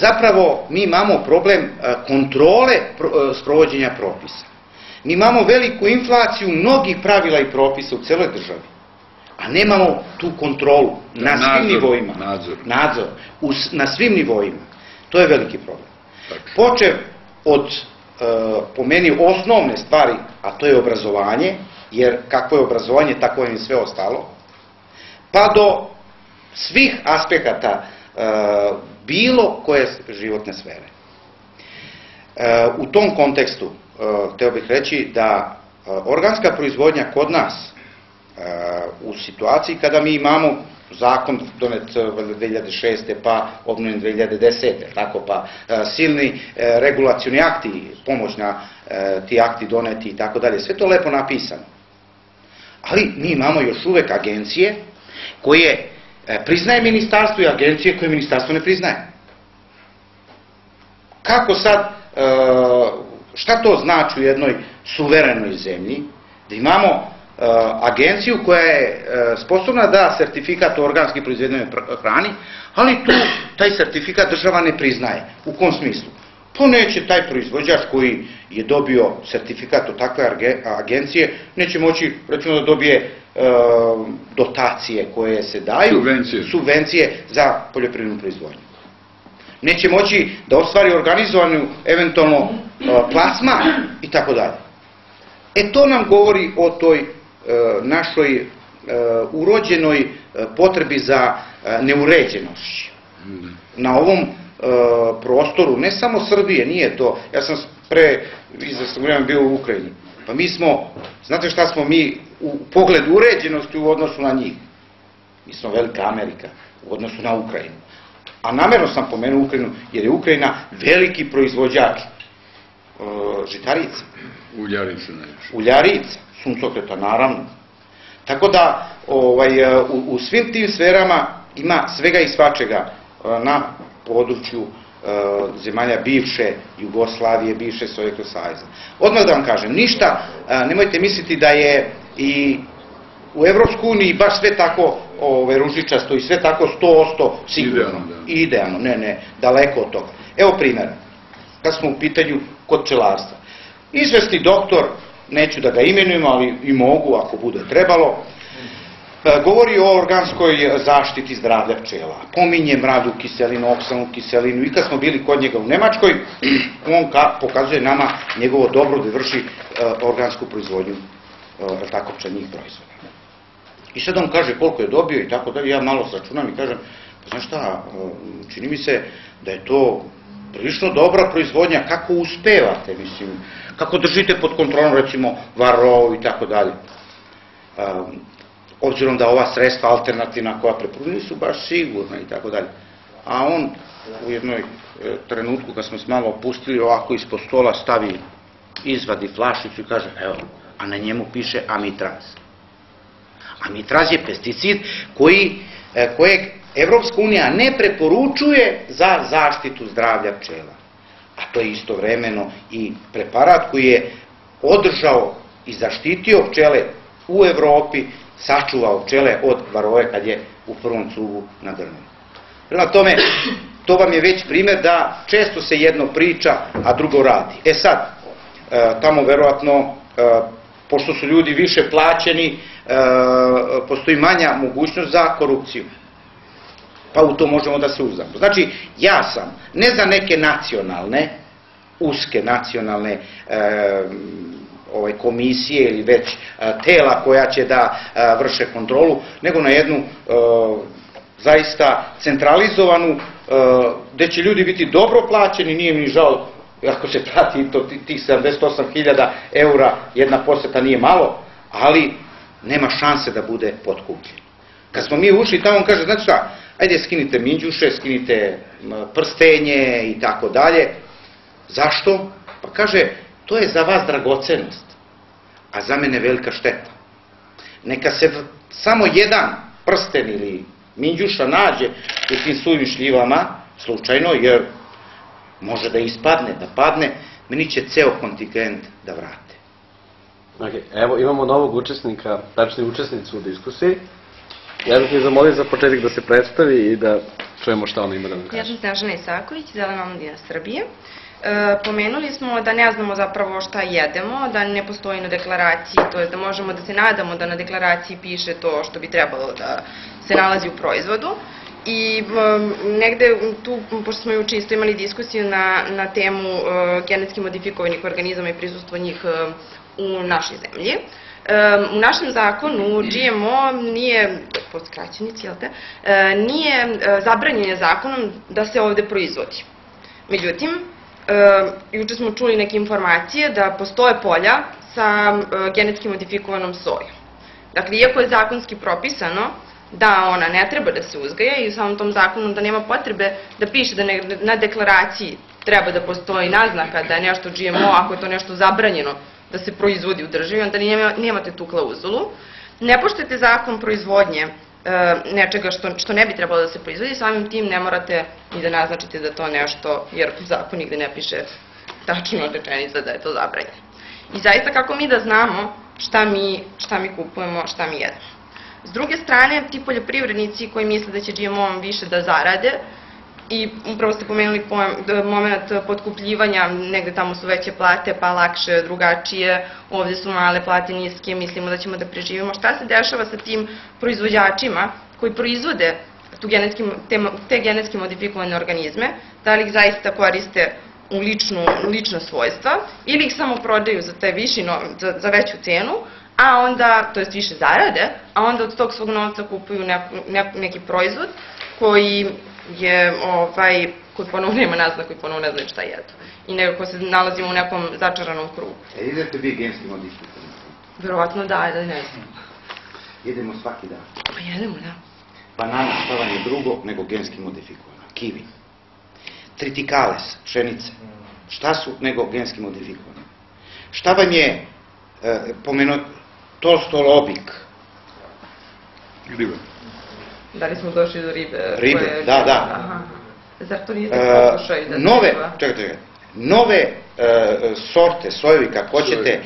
Zapravo, mi imamo problem kontrole sprovođenja propisa. Mi imamo veliku inflaciju mnogih pravila i propisa u celoj državi, a nemamo tu kontrolu na svim nivoima. Nadzor. Na svim nivoima. To je veliki problem. Počev od, po meni, osnovne stvari, a to je obrazovanje, jer kakvo je obrazovanje, tako je i sve ostalo, pa do svih aspekata bilo koje životne sfere. U tom kontekstu hteo bih reći da organska proizvodnja kod nas u situaciji kada mi imamo zakon donet 2006. pa obnovljen 2010. tako pa silni regulacioni akti, pomoćna ti akti doneti i tako dalje, sve to lepo napisano. Ali mi imamo još uvek agencije koje priznaje ministarstvo i agencije koje ministarstvo ne priznaje. Kako sad, šta to znači u jednoj suverenoj zemlji, da imamo agenciju koja je sposobna da sertifikat o organski proizvedenoj hrani, ali tu taj sertifikat država ne priznaje. U kom smislu? Pa neće taj proizvođač koji je dobio sertifikat od takve agencije, neće moći, recimo, da dobije dotacije koje se daju, subvencije za poljoprivrednu proizvodnju. Neće moći da ostvari organizovanu eventualno plasman i tako dalje. To nam govori o toj našoj urođenoj potrebi za neuređenošću. Na ovom prostoru, ne samo Srbije, nije to, ja sam pre izvesnog vremena bio u Ukrajini, pa mi smo, znate šta smo mi u pogledu uređenosti u odnosu na njih? Mi smo velika Amerika u odnosu na Ukrajinu. A namerno sam pomenuo Ukrajinu, jer je Ukrajina veliki proizvođač žitarica. Uljarica, suncokreta, naravno. Tako da u svim tim sferama ima svega i svačega na području zemalja bivše Jugoslavije, bivše Sovjetskog saveza. Odmah da vam kažem, ništa, nemojte misliti da je i u Evropskoj uniji baš sve tako ružičasto i sve tako 100% sigurno. Idealno, ne, daleko od toga. Evo primjera, kad smo u pitanju kod pčelarstva. Izvesni doktor, neću da ga imenujem, ali i mogu ako bude trebalo, govori o organskoj zaštiti zdravlja pčela. Pominje mradu kiselinu, oksalnu kiselinu, i kad smo bili kod njega u Nemačkoj, on pokazuje nama njegovo dobro da vrši organsku proizvodnju tako pčeljnih proizvoda. I sad on kaže koliko je dobio i tako da ja malo sračunam i kažem, pa znaš šta, čini mi se da je to prilično dobra proizvodnja, kako uspevate, mislim, kako držite pod kontrolom, recimo, varroa i tako dalje. Obzirom da ova sredstva alternativna koja preporučuju nisu baš sigurna i tako dalje. A on u jednoj trenutku kad smo se malo opustili ovako ispod stola stavi, izvadi flašicu i kaže, evo, a na njemu piše amitraz. Amitraz je pesticid kojeg Evropska unija ne preporučuje za zaštitu zdravlja pčela. A to je istovremeno i preparat koji je održao i zaštitio pčele u Evropi, sačuvao pčele od varoje kad je u prvom cugu na drnu. Prema tome, to vam je već primjer da često se jedno priča, a drugo radi. Sad, tamo verovatno, pošto su ljudi više plaćeni, postoji manja mogućnost za korupciju. Pa u to možemo da se uzdamo. Znači, ja sam, ne za neke nacionalne, uske nacionalne komisije ili već tela koja će da vrše kontrolu, nego na jednu zaista centralizovanu, gde će ljudi biti dobro plaćeni, nije mi žao, ako se plati tih 78.000 eura, jedna poseta nije malo, ali nema šanse da bude potkupljen. Kad smo mi ušli tamo, on kaže, znači šta, ajde skinite minđuše, skinite prstenje i tako dalje. Zašto? Pa kaže, to je za vas dragocenost, a za mene velika šteta. Neka se samo jedan prsten ili minđuša nađe u tim suvim šljivama, slučajno, jer može da ispadne, da padne, meni će ceo kontingent da vrate. Evo, imamo novog učesnika, tačnije učesnicu u diskusiji. Ja bih je zamolio za početak da se predstavi i da čujemo šta ona ima da nam kaže. Ja sam Snežana Isaković, Zelena omladina Srbije. Pomenuli smo da ne znamo zapravo šta jedemo, da ne postoji na deklaraciji, to je da možemo da se nadamo da na deklaraciji piše to što bi trebalo da se nalazi u proizvodu. I negde tu, pošto smo juče isto imali diskusiju na temu genetski modifikovanih organizama i prisustvo njih u našoj zemlji, u našem zakonu GMO nije, po skraćenici, jel te, nije zabranjen zakonom da se ovde proizvodi. Međutim, juče smo čuli neke informacije da postoje polja sa genetski modifikovanom sojom. Dakle, iako je zakonski propisano da ona ne treba da se uzgaja i u samom tom zakonu da nema potrebe da piše da na deklaraciji treba da postoji naznaka da je nešto GMO, ako je to nešto zabranjeno da se proizvodi u državi, onda nemate tu klauzulu. Ne poštujete zakon proizvodnje nečega što ne bi trebalo da se proizvodi, samim tim ne morate ni da naznačite da to nešto, jer u zakonu nigde ne piše tačno rečenica da je to zabranjeno. I zaista kako mi da znamo šta mi kupujemo, šta mi jedemo. S druge strane, ti poljoprivrednici koji misle da će GMO-om više da zarade, i upravo ste pomenuli moment potkupljivanja, negde tamo su veće plate, pa lakše, drugačije, ovde su male plate, niske, mislimo da ćemo da preživimo. Šta se dešava sa tim proizvođačima koji proizvode te genetski modifikovane organizme, da li ih zaista koriste u lična svojstva ili ih samo prodaju za veću cenu, a onda, to jest više zarade, a onda od tog svog novca kupuju neki proizvod koji ponovno nema naznaku i ponovno ne znaju šta jedu. I nekako se nalazimo u nekom začaranom krugu. Idete vi genski modifikovani? Verovatno da ne znam. Jedemo svaki dan. Pa jedemo, da. Banana, šta vam je drugo nego genski modifikovana? Kivi. Tritikales, pšenice. Šta su nego genski modifikovani? Šta vam je pomenuo tolstolobik? Riba. Da li smo došli do ribe? Ribe, da. Zar to niste poslušali da se riba? Čekajte, nove sorte, sojevi, kako hoćete,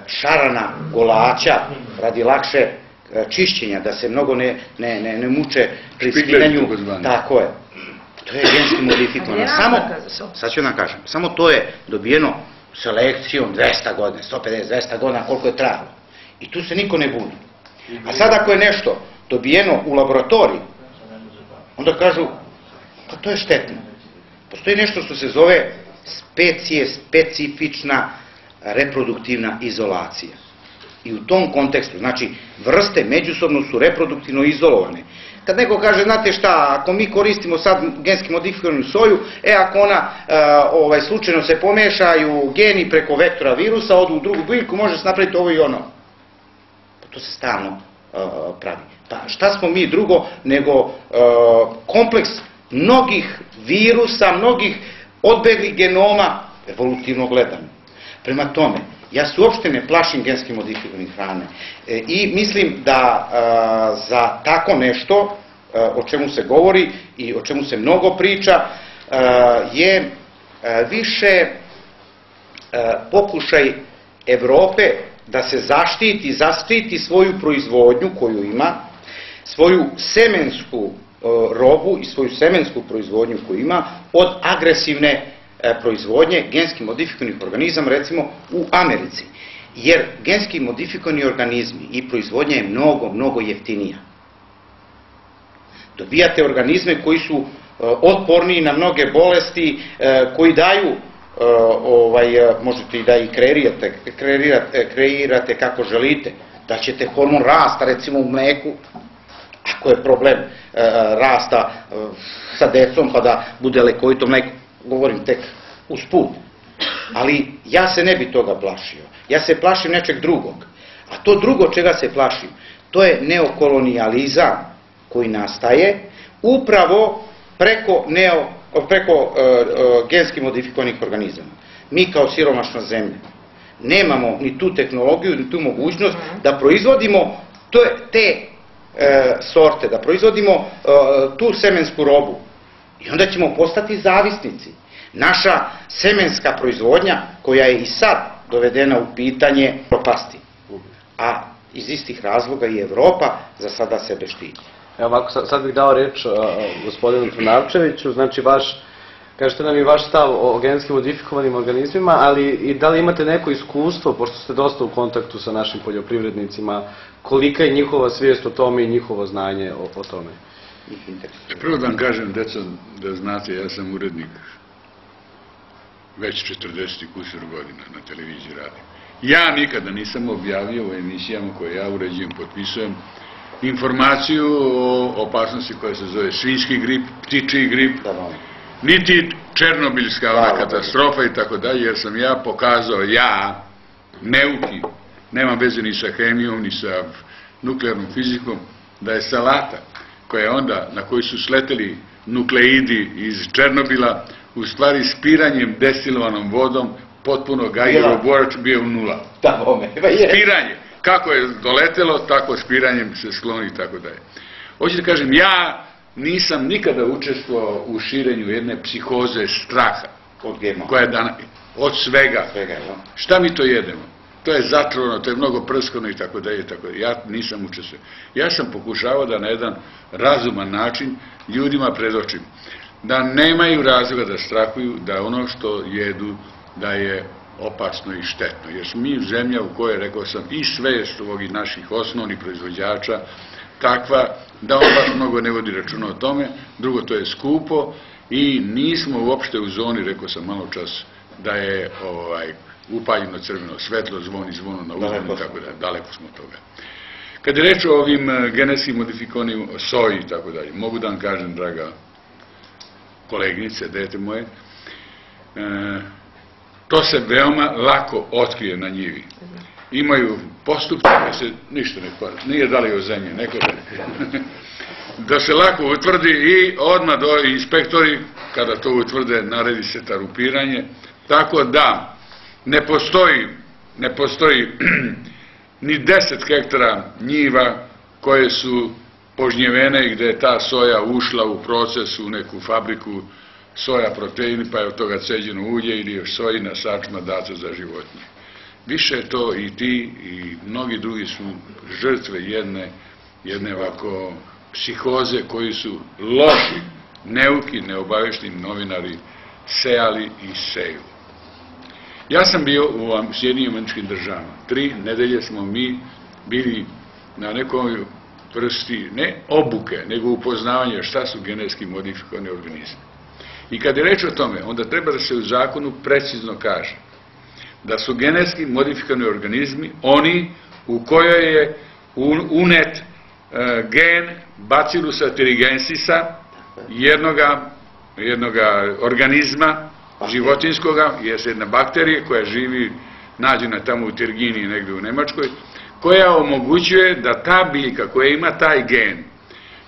šarana, golača, radi lakše čišćenja, da se mnogo ne muče pri skidanju. Tako je. To je genski modifikovano. Sad ću vam kažem, samo to je dobijeno selekcijom 200 godina, 150-200 godina, koliko je trajalo. I tu se niko ne buni. A sad ako je nešto dobijeno u laboratoriji, onda kažu, pa to je štetno. Postoji nešto što se zove specifična reproduktivna izolacija. I u tom kontekstu, znači, vrste međusobno su reproduktivno izolovane. Kad neko kaže, znate šta, ako mi koristimo sad genski modifikovanu soju, ako ona slučajno se pomešaju geni preko vektora virusa, odu u drugu biljku, može se napraviti ovo i ono. To se stalno pravi. Pa šta smo mi drugo nego kompleks mnogih virusa, mnogih odbeglih genoma, evolutivno gledano. Prema tome, ja se uopšte ne plašim genski modifikovanih hrane i mislim da za tako nešto o čemu se govori i o čemu se mnogo priča je više pokušaj Evrope da se zaštiti svoju proizvodnju koju ima, svoju semensku robu i svoju semensku proizvodnju koju ima od agresivne proizvodnje genski modifikovanih organizama, recimo u Americi. Jer genski modifikovani organizmi i proizvodnja je mnogo jeftinija. Dobijate organizme koji su otporniji na mnoge bolesti, koji daju, možete i da ih kreirate kako želite, da ćete hormon rasta, recimo u mleku, ako je problem rasta sa decom pa da bude lekovito mleko, govorim tek usput. Ali ja se ne bi toga plašio. Ja se plašim nečeg drugog. A to drugo čega se plašim, to je neokolonijalizam koji nastaje upravo preko genski modifikovanih organizama. Mi kao siromašna zemlja nemamo ni tu tehnologiju, ni tu mogućnost da proizvodimo te sorte, da proizvodimo tu semensku robu. I onda ćemo postati zavisnici. Naša semenska proizvodnja, koja je i sad dovedena u pitanje, propasti. A iz istih razloga i Evropa za sada sebe štiti. Evo ovako, sad bih dao reč gospodinu Trnavčeviću, znači kažete nam i vaš stav o genetski modifikovanim organizmima, ali i da li imate neko iskustvo, pošto ste dosta u kontaktu sa našim poljoprivrednicima, kolika je njihova svijest o tome i njihovo znanje o tome? Prvo da vam kažem, deco, da znate, ja sam urednik već 40 kusur godina na televiziji radim. Ja nikada nisam objavio u emisijama koje ja uređujem, potpisujem, informaciju o opasnosti koja se zove svinjski grip, ptičji grip, niti černobilska katastrofa i tako dalje, jer sam ja pokazao, neuki, nemam veze ni sa hemijom, ni sa nuklearnom fizikom, da je salata koja onda, na koju su sleteli nukleidi iz Černobila, u stvari spiranjem destilovanom vodom, potpuno Geigerov borač bio u nula. Spiranje. Kako je doletelo, tako spiranjem se skloni i tako dalje. Hoću da kažem, ja nisam nikada učestvovao u širenju jedne psihoze straha. Koja je dana, od svega. Šta mi to jedemo? To je zatrovano, to je mnogo prskano i tako dalje. Ja nisam učestvovao. Ja sam pokušavao da na jedan razuman način ljudima predočim da nemaju razloga da strahuju, da ono što jedu da je opasno i štetno. Jer smo mi zemlja u kojoj, rekao sam, i svest ovih naših osnovnih proizvođača takva da on baš mnogo ne vodi računa o tome. Drugo, to je skupo i nismo uopšte u zoni, rekao sam malo čas, da je upaljeno crveno svetlo, zvoni zvono na uzmanu i tako dalje. Daleko smo od toga. Kad je reč o ovim genetski modifikovanim soji i tako dalje, mogu da vam kažem, draga koleginice, dete moje, to se veoma lako otkrije na njivi. Imaju postupke da se ništa ne kvari. Nije dali o zemlji, neko da se lako utvrdi i odmah inspektori, kada to utvrde, naredi se tarupiranje. Tako da ne postoji ni 10 hektara njiva koje su požnjevene i gde je ta soja ušla u proces u neku fabriku soja proteini, pa je od toga ceđeno ulje ili još sojina sačma data za životinje. Više je to i ti i mnogi drugi su žrtve jedne ovako psihoze koji su loši, neuki, neobavešteni novinari sejali i seju. Ja sam bio u Sjedinjenim Američkim Državama. 3 nedelje smo mi bili na nekoj vrsti, ne obuke, nego upoznavanja šta su genetski modifikovani organizmi. I kad je reč o tome, onda treba da se u zakonu precizno kaže da su genetski modifikovani organizmi oni u kojoj je unet gen Bacillusa thuringiensisa, jednoga organizma životinskoga, jest jedna bakterija koja živi, nađena tamo u Tirginiji, negde u Nemačkoj, koja omogućuje da ta biljka koja ima taj gen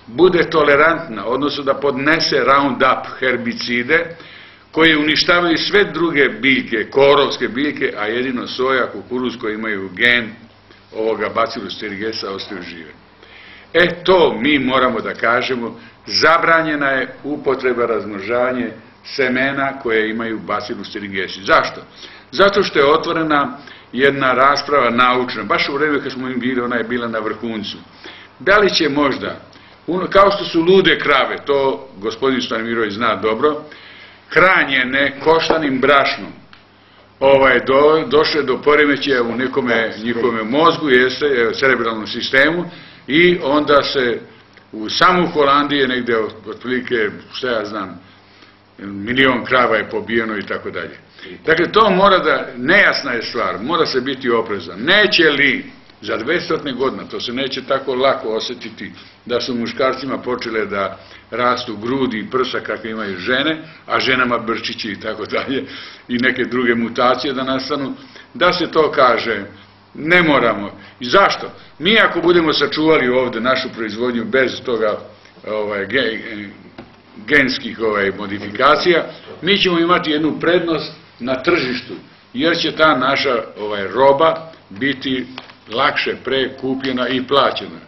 bude tolerantna, odnosno da podnese Roundup herbicide koje uništavaju sve druge biljke, korovske biljke, a jedino soja, kukuruz koji imaju gen ovoga Bacillus thuringiensis ostaju žive. To mi moramo da kažemo, zabranjena je upotreba, razmnožavanje semena koje imaju Bacillus thuringiensis. Zašto? Zato što je otvorena jedna rasprava naučna, baš u vreme kad smo im bili, ona je bila na vrhuncu. Da li će možda, kao što su lude krave, to gospodin Stanimirović zna dobro, hranjene koštanim brašnom, došle do poremećaja u nekome njihovome mozgu, cerebralnom sistemu, i onda se u samu Holandiji negde otprilike, šta ja znam, 1.000.000 krava je pobijeno i tako dalje. Dakle, to mora da, nejasna je stvar, mora se biti oprezan. Neće li za 200 godina, to se neće tako lako osetiti da su muškarcima počele da rastu grudi i prsa kakve imaju žene, a ženama brčići i tako dalje, i neke druge mutacije da nastanu, da se to kaže, ne moramo. I zašto? Mi ako budemo sačuvali ovde našu proizvodnju bez toga genskih modifikacija, mi ćemo imati jednu prednost na tržištu, jer će ta naša roba biti lakše prekupljena i plaćena.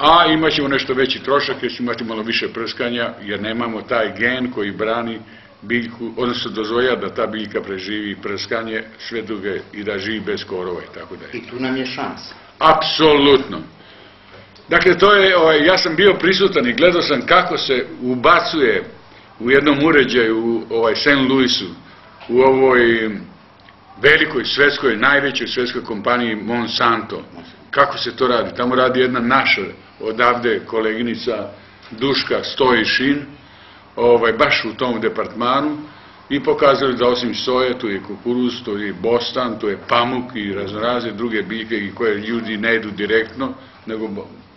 a imat ćemo nešto veći trošak jer ćemo imati malo više prskanja, jer nemamo taj gen koji brani biljku, odnosno dozvolja da ta biljka preživi prskanje sve duge i da živi bez korova i tako dalje. I tu nam je šansa. Apsolutno. Dakle, to je, ja sam bio prisutan i gledao sam kako se ubacuje u jednom uređaju u St. Louisu, u ovoj velikoj svetskoj, najvećoj svetskoj kompaniji Monsanto. Kako se to radi? Tamo radi jedna naša odavde koleginica Duška Stojišin, baš u tom departmanu, i pokazali da osim soje, tu je kukuruz, tu je bostan, tu je pamuk i raznorazne druge biljke koje ljudi ne jedu direktno, nego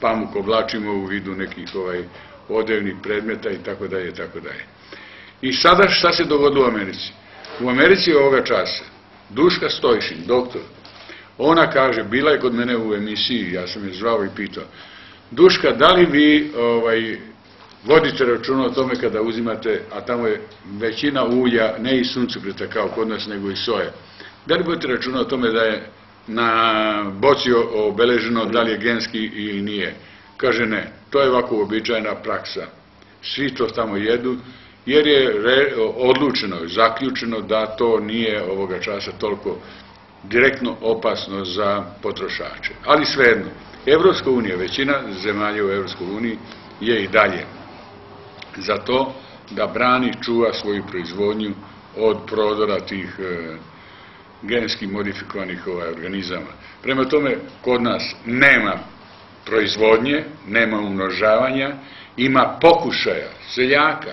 pamuk oblačimo u vidu nekih odevnih predmeta i tako dalje, i tako dalje. I sada šta se dogodilo u Americi? U Americi ovoga časa Duška Stojišin, doktor, ona kaže, bila je kod mene u emisiji, ja sam je zvao i pitao, Duška, da li vi vodite računa o tome kada uzimate, a tamo je većina ulja, ne iz suncokreta kao kod nas, nego iz soje, da li vodite računa o tome da je na boci obeleženo da li je genski ili nije? Kaže ne, to je ovako uobičajena praksa. Svi to tamo jedu, jer je odlučeno, zaključeno da to nije ovoga časa toliko direktno opasno za potrošače. Ali svejedno, Evropska unija, većina zemalja u Evropskoj uniji je i dalje za to da brani, čuva svoju proizvodnju od prodora tih genski modifikovanih organizama. Prema tome, kod nas nema proizvodnje, nema umnožavanja, ima pokušaja, seljaka.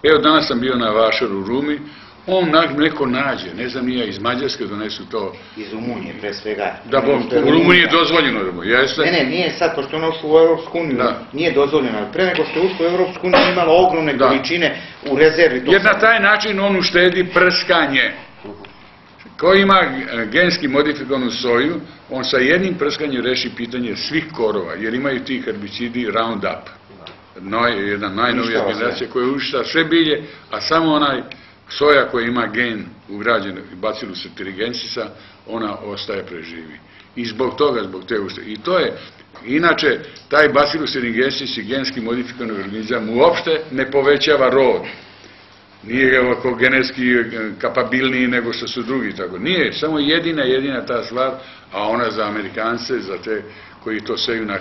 Evo, danas sam bio na Vašaru u Rumi, on neko nađe, ne znam, nije iz Mađarske donesu to. Iz Rumunije, pre svega. Da, u Rumuniji je dozvoljeno, jeste? Ne, nije sad, pošto je ono ušlo u Evropsku uniju, nije dozvoljeno, ali pre nego što je ušlo u Evropsku uniju imalo ogromne količine u rezervi. Jer na taj način on uštedi prskanje. Ko ima genski modifikovanu soju, on sa jednim prskanjem reši pitanje svih korova, jer imaju ti herbicidi Roundup. Jedna najnovija generacija koja uništava sve bilje, a samo onaj soja koja ima gen ugrađen Bacillus thuringiensis, ona ostaje preživi. I zbog toga, zbog te uštede. I to je, inače, taj Bacillus thuringiensis i genski modifikovani organizam uopšte ne povećava rod. Nije ovako genetski kapabilniji nego što su drugi, tako. Nije, samo jedina ta stvar, a ona za Amerikance, za te koji to seju na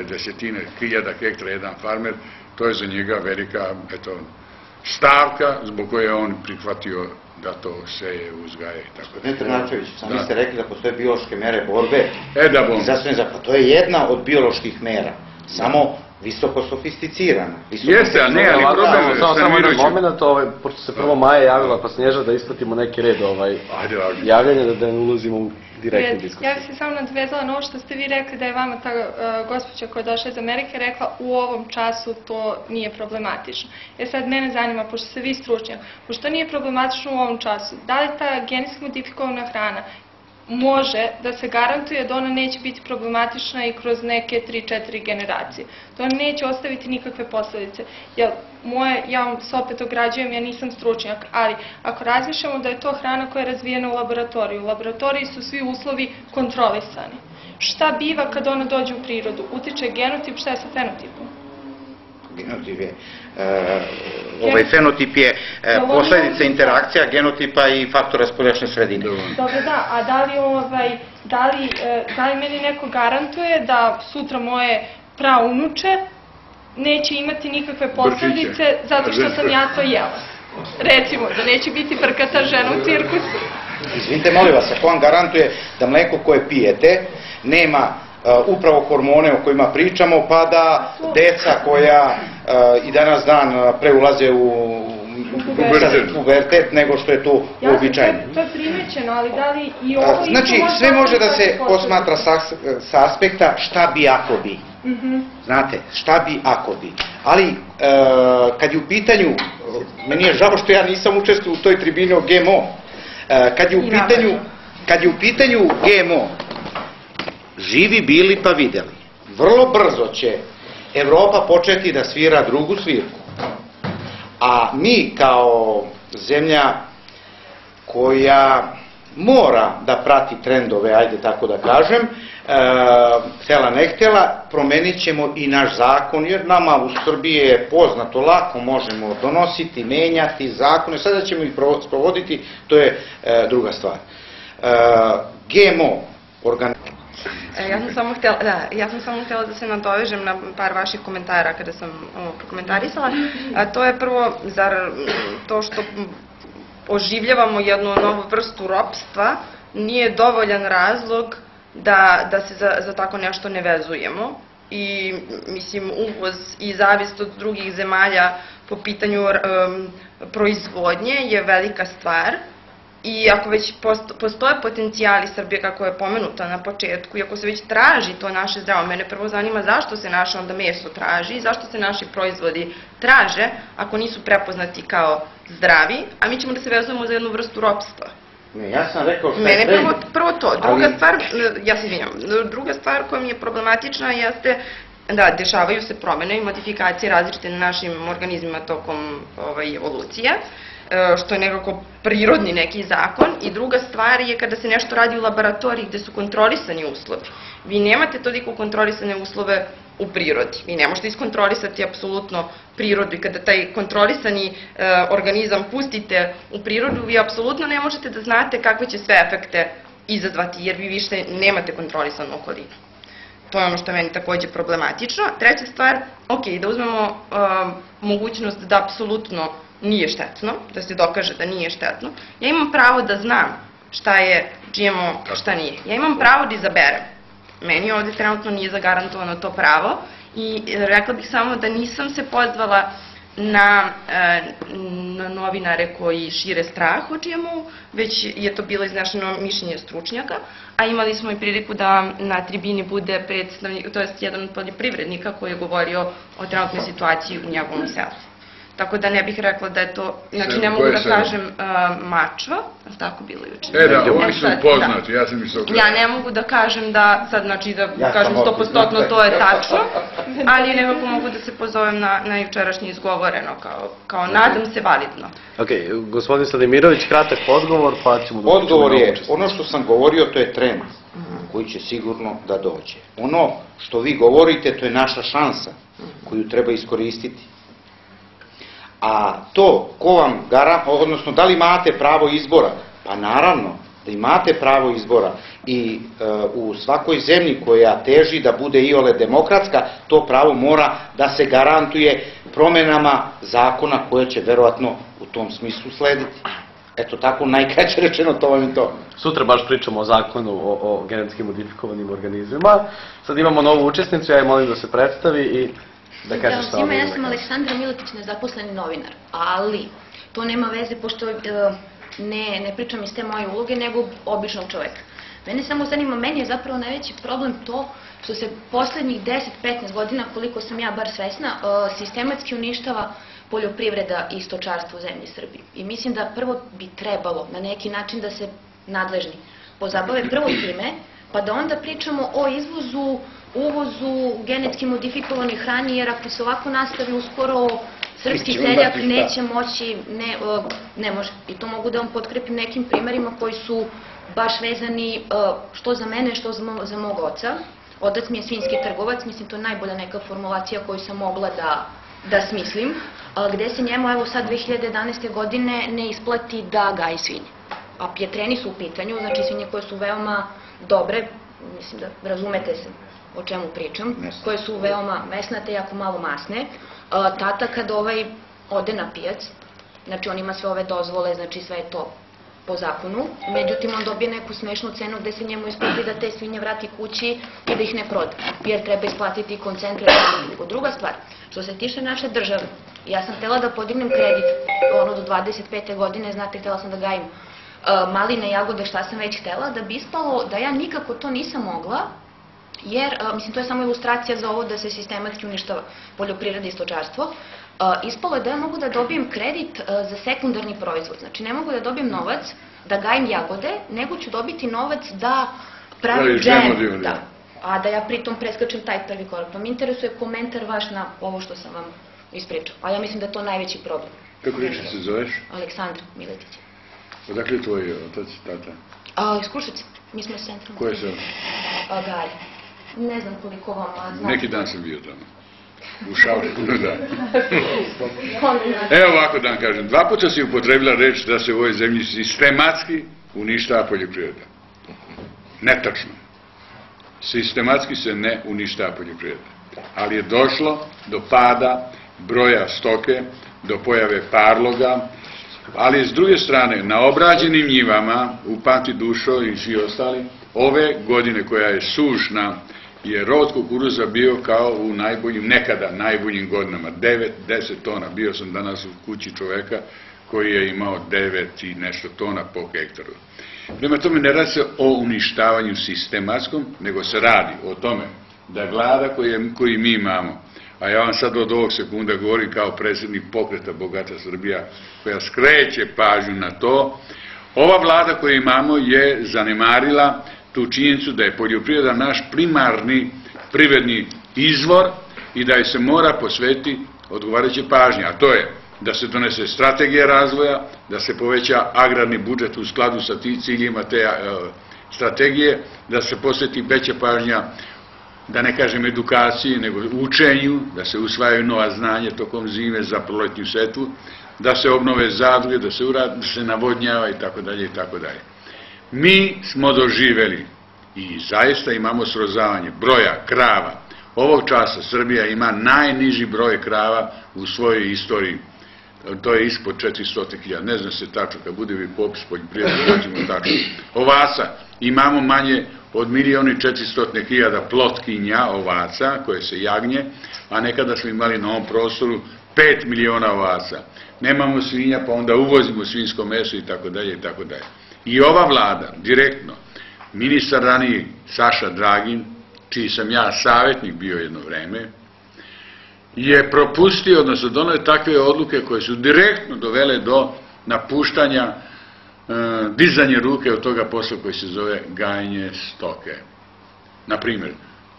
desetine hiljada hektara jedan farmer, to je za njega velika, stavka zbog koje je on prihvatio da to seje, uzgaje i tako. Gospodine Trnačević, sami ste rekli da postoje biološke mere borbe. Da bom. To je jedna od bioloških mera, samo visoko sofisticirana. Jeste, a ne, ali problem je samo jedan moment, pošto se prvo Maja javila pa Snježa, da ispratimo neki red javljanja, da ne ulazimo u direktnu diskusiju. Ja bih se samo nadvezala na ovo što ste vi rekli, da je vama ta gospođa koja je došla iz Amerike rekla u ovom času to nije problematično. Sad mene zanima, pošto ste vi stručnjak, pošto nije problematično u ovom času, da li ta genetski modifikovana hrana može da se garantuje da ona neće biti problematična i kroz neke 3-4 generacije. Da ona neće ostaviti nikakve posledice. Ja vam se opet ograđujem, ja nisam stručnjak, ali ako razmišljamo da je to hrana koja je razvijena u laboratoriji su svi uslovi kontrolisani. Šta biva kad ona dođe u prirodu? Utiče genotip, šta je sa fenotipom? Genotip je, fenotip je posledica interakcija genotipa i faktora spoljašnje sredine. Dobro, da, a da li meni neko garantuje da sutra moje praunuče neće imati nikakve posledice zato što sam ja to jela? Recimo, da neće biti prkata žena u cirkusu. Izvinite, molim vas, ako vam garantuje da mleko koje pijete nema upravo hormone o kojima pričamo, pa da deca koja i danas dan preulaze u pubertet nego što je to uobičajeno. To je primećeno, ali da li i ovo... Znači, sve može da se posmatra sa aspekta šta bi ako bi. Znate, šta bi ako bi. Ali, kad je u pitanju, meni je žao što ja nisam učestvovao u toj tribini o GMO, kad je u pitanju GMO, živi bili pa videli. Vrlo brzo će Evropa početi da svira drugu svirku. A mi kao zemlja koja mora da prati trendove, ajde tako da kažem, htela htela, ne htela, promenit ćemo i naš zakon, jer nama u Srbiji je poznato, lako možemo donositi, menjati zakone, sada ćemo ih sprovoditi, to je druga stvar. GMO organizacija. Ja sam samo htjela da se nadovežem na par vaših komentara kada sam prokomentarisala. To je prvo, zar to što oživljavamo jednu novu vrstu ropstva nije dovoljan razlog da se za tako nešto ne vezujemo. I, mislim, uvoz i zavist od drugih zemalja po pitanju proizvodnje je velika stvar. I ako već postoje potencijali Srbije, kako je pomenuta na početku, i ako se već traži to naše zdravo, mene prvo zanima zašto se naše onda meso traži i zašto se naši proizvodi traže ako nisu prepoznati kao zdravi, a mi ćemo da se vezujemo za jednu vrstu ropstva. Ne, ja sam rekao što je Mene prvo to. Druga stvar, ja se izvinjam, druga stvar koja mi je problematična jeste da dešavaju se promene i modifikacije različite na našim organizmima tokom evolucije, što je nekako prirodni neki zakon, i druga stvar je kada se nešto radi u laboratoriji gde su kontrolisani uslovi. Vi nemate toliko kontrolisane uslove u prirodi. Vi ne možete iskontrolisati apsolutno prirodu i kada taj kontrolisani organizam pustite u prirodu, vi apsolutno ne možete da znate kakve će sve efekte izazvati, jer vi više nemate kontrolisanu okolinu. To je ono što je meni takođe problematično. Treća stvar, ok, da uzmemo mogućnost da apsolutno nije štetno, da se dokaže da nije štetno. Ja imam pravo da znam šta je GMO, šta nije. Ja imam pravo da izaberem. Meni ovde trenutno nije zagarantovano to pravo i rekla bih samo da nisam se pozvala na novinare koji šire strah o GMO, već je to bilo iznešeno mišljenje stručnjaka, a imali smo i priliku da na tribini bude predstavnik, to je jedan od poljoprivrednika koji je govorio o trenutnoj situaciji u njegovom selu. Tako da ne bih rekla da je to, znači ne mogu da kažem Mačva, ali tako bilo juče. Da, oni su poznati, ja sam mislio. Ja ne mogu da kažem da, sad znači da kažem 100% to je tačno, ali nekako mogu da se pozovem na jučerašnje izgovoreno, kao nadam se validno. Ok, gospodin Sladimirović, kratak odgovor, pa ćemo da... Odgovor je, ono što sam govorio, to je trend koji će sigurno da dođe. Ono što vi govorite, to je naša šansa koju treba iskoristiti. A to, ko vam odnosno da li imate pravo izbora? Pa naravno da imate pravo izbora i u svakoj zemlji koja teži da bude iole demokratska, to pravo mora da se garantuje promenama zakona koje će verovatno u tom smislu slediti. Eto tako, najkraće rečeno, to vam je to. Sutra baš pričamo o zakonu o genetski modifikovanim organizmima. Sad imamo novu učesnicu, ja je molim da se predstavi i da kažeš šta vam je. Ja sam Aleksandra Miletić, nezaposleni novinar, ali to nema veze pošto ne pričam iz te moje uloge, nego običnog čoveka. Mene samo zanima, meni je zapravo najveći problem to što se poslednjih 10-15 godina, koliko sam ja bar svesna, sistematski uništava poljoprivreda i stočarstvo u zemlji Srbiji. I mislim da prvo bi trebalo na neki način da se nadležni pozabave prvo time, pa da onda pričamo o izvozu, uvozu genetski modifikovane hrane, jer ako se ovako nastavi uskoro, srpski seljak neće moći, ne može. I to mogu da vam potkrepim nekim primerima koji su baš vezani što za mene, što za mog oca. Otac mi je svinjski trgovac, mislim to je najbolja neka formulacija koju sam mogla da smislim, gde se njemu evo sad 2011. godine ne isplati da gaji svinje. A pjetreni su u pitanju, znači svinje koje su veoma dobre, mislim da razumete se o čemu pričam, koje su veoma mesnate, jako malo masne. Tata kad ode na pijac, znači on ima sve ove dozvole, znači sve je to po zakonu, međutim on dobije neku smešnu cenu gde se njemu isplati da te svinje vrati kući i da ih ne proda, jer treba isplatiti koncentrat. Druga stvar, što se tiče naše države, ja sam htela da podignem kredit, ono do 25. godine, znate, htela sam da gajim maline, jagode, šta sam već htela, da bi ispalo da ja nikako to nisam mogla, jer, mislim, to je samo ilustracija za ovo da se sistematski uništava poljoprivreda i stočarstvo. Ispalo je da ja mogu da dobijem kredit za sekundarni proizvod. Znači, ne mogu da dobijem novac da gajim jagode, nego ću dobiti novac da pravim džem. A da ja pritom preskačem taj prvi korak. Pa mi interesuje komentar vaš na ovo što sam vam ispričao. A ja mislim da je to najveći problem. Kako reći se zoveš? Aleksandra Miletić. Odakle je tvoj otac, tata? Iz Kruševca. Mi smo iz centralnog. Koje se? Gari. ne znam koliko vam znači. Neki dan sam bio tamo. U Šavrinu, da. Evo ovako da vam kažem, 2 puta si upotrebila reč da se u ovoj zemlji sistematski uništava poljoprivreda. Netačno. Sistematski se ne uništava poljoprivreda. Ali je došlo do pada broja stoke, do pojave parloga, ali s druge strane, na obrađenim njivama, u Panti Dušo i svi ostali, ove godine koja je sušna, je rod kukuruza bio kao u nekada najboljim godinama, 9-10 tona. Bio sam danas u kući čoveka koji je imao 9 i nešto tona po hektaru. Prema tome ne radi se o uništavanju sistematskom, nego se radi o tome da vlada koju mi imamo, a ja vam sad od ovog sekunda govorim kao predsjednik pokreta Bogata Srbija, koja skreće pažnju na to, ova vlada koju imamo je zanemarila tu činjenicu da je poljoprivreda naš primarni privredni izvor i da je se mora posvetiti odgovarajuće pažnje, a to je da se donese strategija razvoja, da se poveća agrarni budžet u skladu sa ciljima te strategije, da se posveti veća pažnja, da ne kažem edukaciji, nego učenju, da se usvajaju nova znanja tokom zime za proletnju setvu, da se obnove zadruge, da se navodnjava itd. itd. Mi smo doživeli i zaista imamo srozavanje broja krava. Ovog časa Srbija ima najniži broj krava u svojoj istoriji. To je ispod 400.000. Ne zna se tačno, kad bude vi popis poljoprivrede, nađemo tačno. Ovaca imamo manje od 1.400.000 plotkinja ovaca koje se jagnje, a nekada smo imali na ovom prostoru 5 miliona ovaca. Nemamo svinja, pa onda uvozimo svinjsko meso itd. itd. I ova vlada, direktno, ministar raniji Saša Dragin, čiji sam ja savjetnik bio jedno vreme, je propustio, odnosno donio takve odluke koje su direktno dovele do napuštanja, dizanje ruke od toga posla koji se zove gajenje stoke. Naprimjer,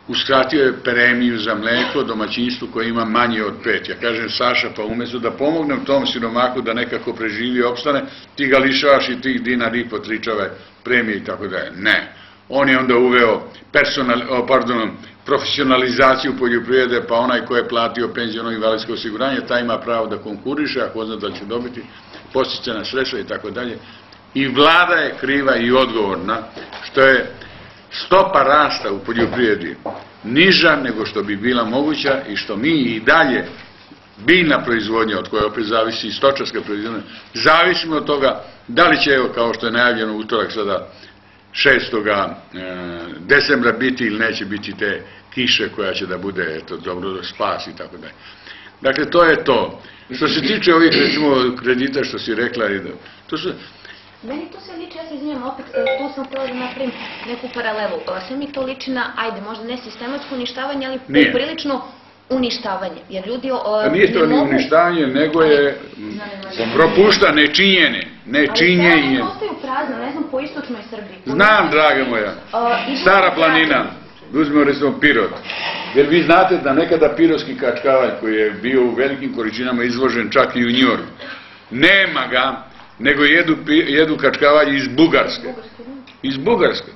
uskratio je premiju za mleko domaćinstvu koje ima manje od 5. Ja kažem, Saša, pa umjesto da pomognem tom siromaku da nekako preživi i opstane, ti ga lišavaš i tih dinar i po tričave premije i tako dalje. Ne. On je onda uveo profesionalizaciju poljoprivrede, pa onaj ko je platio penziono invalidsko osiguranje, taj ima pravo da konkuriše, ako zna da će dobiti podsticajna sredstva i tako dalje. I vlada je kriva i odgovorna što je stopa rasta u poljoprivredi niža nego što bi bila moguća i što mi i dalje biljna proizvodnja, od koje opet zavisi i stočarska proizvodnja, zavisimo od toga da li će, evo kao što je najavljeno utorak sada, 6. decembra biti ili neće biti te kiše koja će da bude dobro spas i tako dalje. Dakle, to je to. Što se tiče ovih, recimo, kredita što si rekla, to su... Meni to sve liči, ja se izvinjam, opet tu sam htjela da napravim neku paralelu. Sve mi to liči na, ajde, možda ne sistematsko uništavanje, ali prilično uništavanje. Jer ljudi nije to ni uništavanje, nego je propušta nečinjenje. Ali sve ostaju prazne, ne znam, po istočnoj Srbiji. Znam, draga moja, Stara planina, uzmemo recimo Pirot. Jer vi znate da nekada pirotski kačkavalj koji je bio u velikim količinama izložen čak i u Njujorku, nema ga, nego jedu kačkavalj iz Bugarske. Iz Bugarske.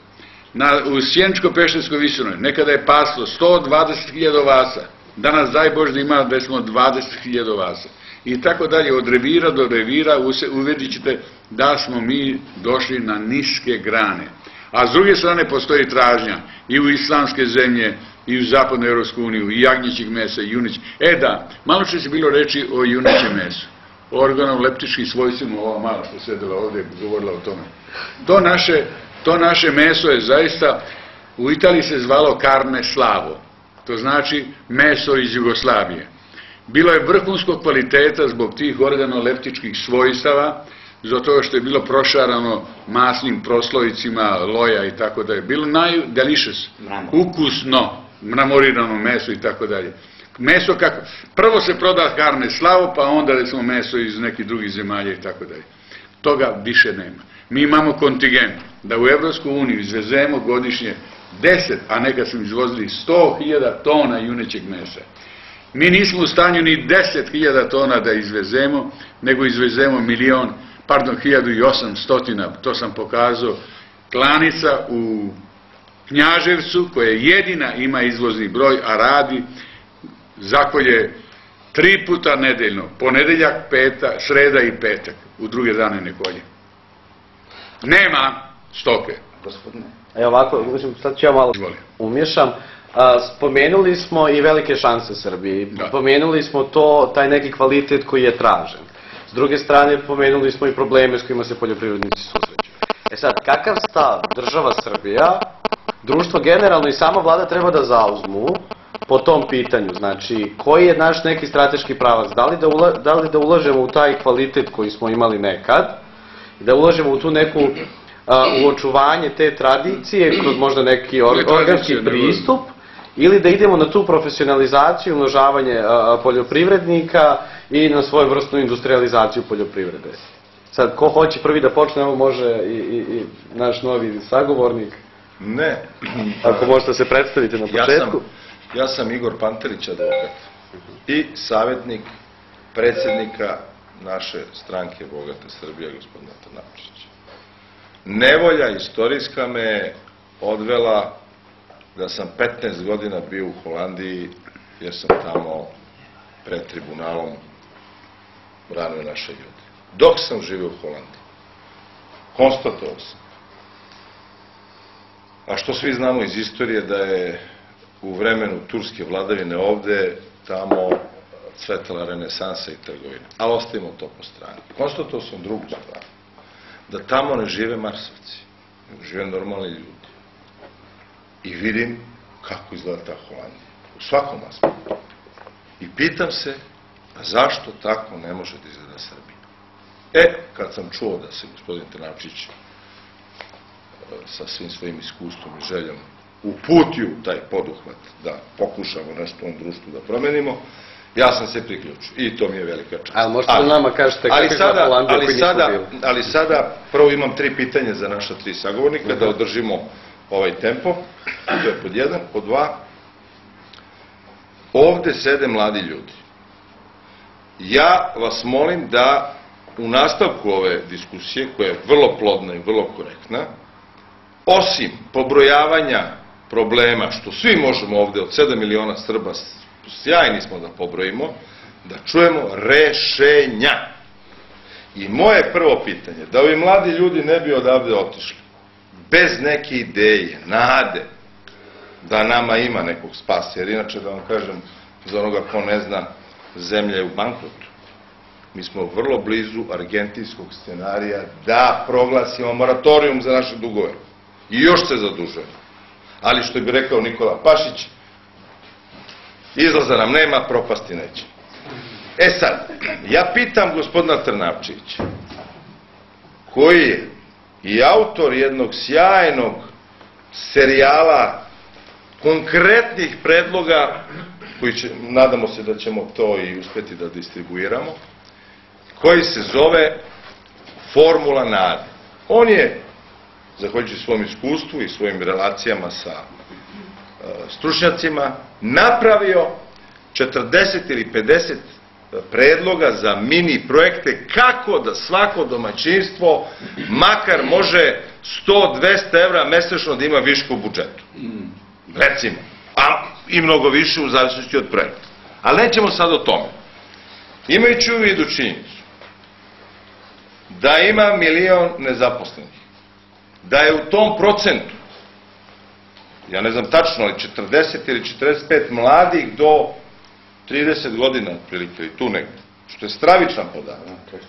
U Sjeničko-Pešterskoj visoravni nekada je paslo 120.000 ovaca. Danas, daj Bože, da ima recimo 20.000 ovaca. I tako dalje, od revira do revira uvidit ćete da smo mi došli na niske grane. A s druge strane postoji tražnja i u islamske zemlje, i u zapadnu Evropsku uniju, i jagnjećeg mesa, i junećeg. Da, malo što je bilo reći o junećem mesu. O organoleptičkim svojstvima, ova mala što sedela ovdje je govorila o tome. To naše meso je zaista, u Italiji se zvalo carne slavo, to znači meso iz Jugoslavije. Bilo je vrhunskog kvaliteta zbog tih organoleptičkih svojstava, zato što je bilo prošarano masnim proslojicima, loja i tako dalje. Bilo najdelicious, ukusno, mramorirano meso i tako dalje. Meso kako, prvo se proda carne slavo, pa onda recimo meso iz nekih drugih zemalja i tako dalje. Toga više nema. Mi imamo kontingent da u Evropsku uniju izvezemo godišnje 10, a nekad smo izvozili 100.000 tona junećeg mesa. Mi nismo u stanju ni 10.000 tona da izvezemo, nego izvezemo 1.800.000, to sam pokazao, klanica u Knjaževcu, koja jedina ima izvozni broj, a radi, zakolje 3 puta nedeljno, ponedeljak, sreda i petak, u druge dane ne kolje. Nema stoke. Gospodine. Evo ovako, sad ću ja malo umješam. Spomenuli smo i velike šanse Srbije. Pomenuli smo taj neki kvalitet koji je tražen. S druge strane, pomenuli smo i probleme s kojima se poljoprivrednici susreću. E sad, kakav stav država Srbija, društvo generalno i sama vlada treba da zauzmu po tom pitanju? Znači, koji je naš neki strateški pravac? Da li da ulažemo u taj kvalitet koji smo imali nekad, da ulažemo u tu neku u očuvanje te tradicije kroz možda neki organski pristup, ili da idemo na tu profesionalizaciju, umnožavanje poljoprivrednika i na svoju vrstnu industrializaciju poljoprivrede. Sad, ko hoće prvi da počne, evo može i naš novi sagovornik. Ne. Ako možete se predstaviti na početku. Ja sam Igor Panterić, advokat i savjetnik predsjednika naše stranke Bogata Srbija, gospodina Trnavčevića. Nevolja istorijska me odvela da sam 15 godina bio u Holandiji, jer sam tamo pred tribunalom branio naše ljude. Dok sam živio u Holandiji, konstatovao sam, a što svi znamo iz istorije, da je u vremenu turske vladavine ovde tamo cvetala renesansa i trgovina. Ali ostavimo to po strani. Konstatovao sam drugu stranu, da tamo ne žive Marsovci, nego žive normalni ljudi. I vidim kako izgleda ta Holandija. U svakom aspektu. I pitam se, a zašto tako ne može da izgleda Srbija? Kad sam čuo da se gospodin Trnavčić sa svim svojim iskustvom i željom uputio taj poduhvat da pokušamo nešto u ovom društvu da promenimo, ja sam se priključio. I to mi je velika čast. Ali možete da nama kažete kako je Holandija koji nismo bili. Ali sada, prvo imam 3 pitanja za naša 3 sagovornika, da održimo ovaj tempo. To je pod 1. Pod 2. Ovde sede mladi ljudi. Ja vas molim da u nastavku ove diskusije, koja je vrlo plodna i vrlo korektna, osim pobrojavanja problema, što svi možemo ovde od 7 miliona Srba, sjajni smo da pobrojimo, da čujemo rešenja. I moje prvo pitanje, da ovi mladi ljudi ne bi odavde otišli, bez neke ideje, nade, da nama ima nekog spasa, jer inače da vam kažem, za onoga ko ne zna, zemlja je u bankrotu. Mi smo vrlo blizu argentinskog scenarija da proglasimo moratorijum za naše dugove. I još se zadužujemo. Ali što bi rekao Nikola Pašić, izlaza nam nema, propasti neće. Sad, ja pitam gospodina Trnavčevića, koji je i autor jednog sjajnog serijala konkretnih predloga, koji nadamo se da ćemo to i uspeti da distribuiramo, koji se zove Formula nade. On je, zahvaljujući svom iskustvu i svojim relacijama sa stručnjacima, napravio 40 ili 50 predloga za mini projekte kako da svako domaćinstvo makar može 100-200 evra mesečno da ima viška u budžetu. Recimo. A i mnogo više u zavisnosti od projekta. Ali nećemo sad o tome. Imajući u vidu činjenicu da ima 1 milion nezaposlenih, da je u tom procentu, ja ne znam tačno, ali 40 ili 45 mladih do 30 godina, otprilike, i tu negde, što je stravičan podatak.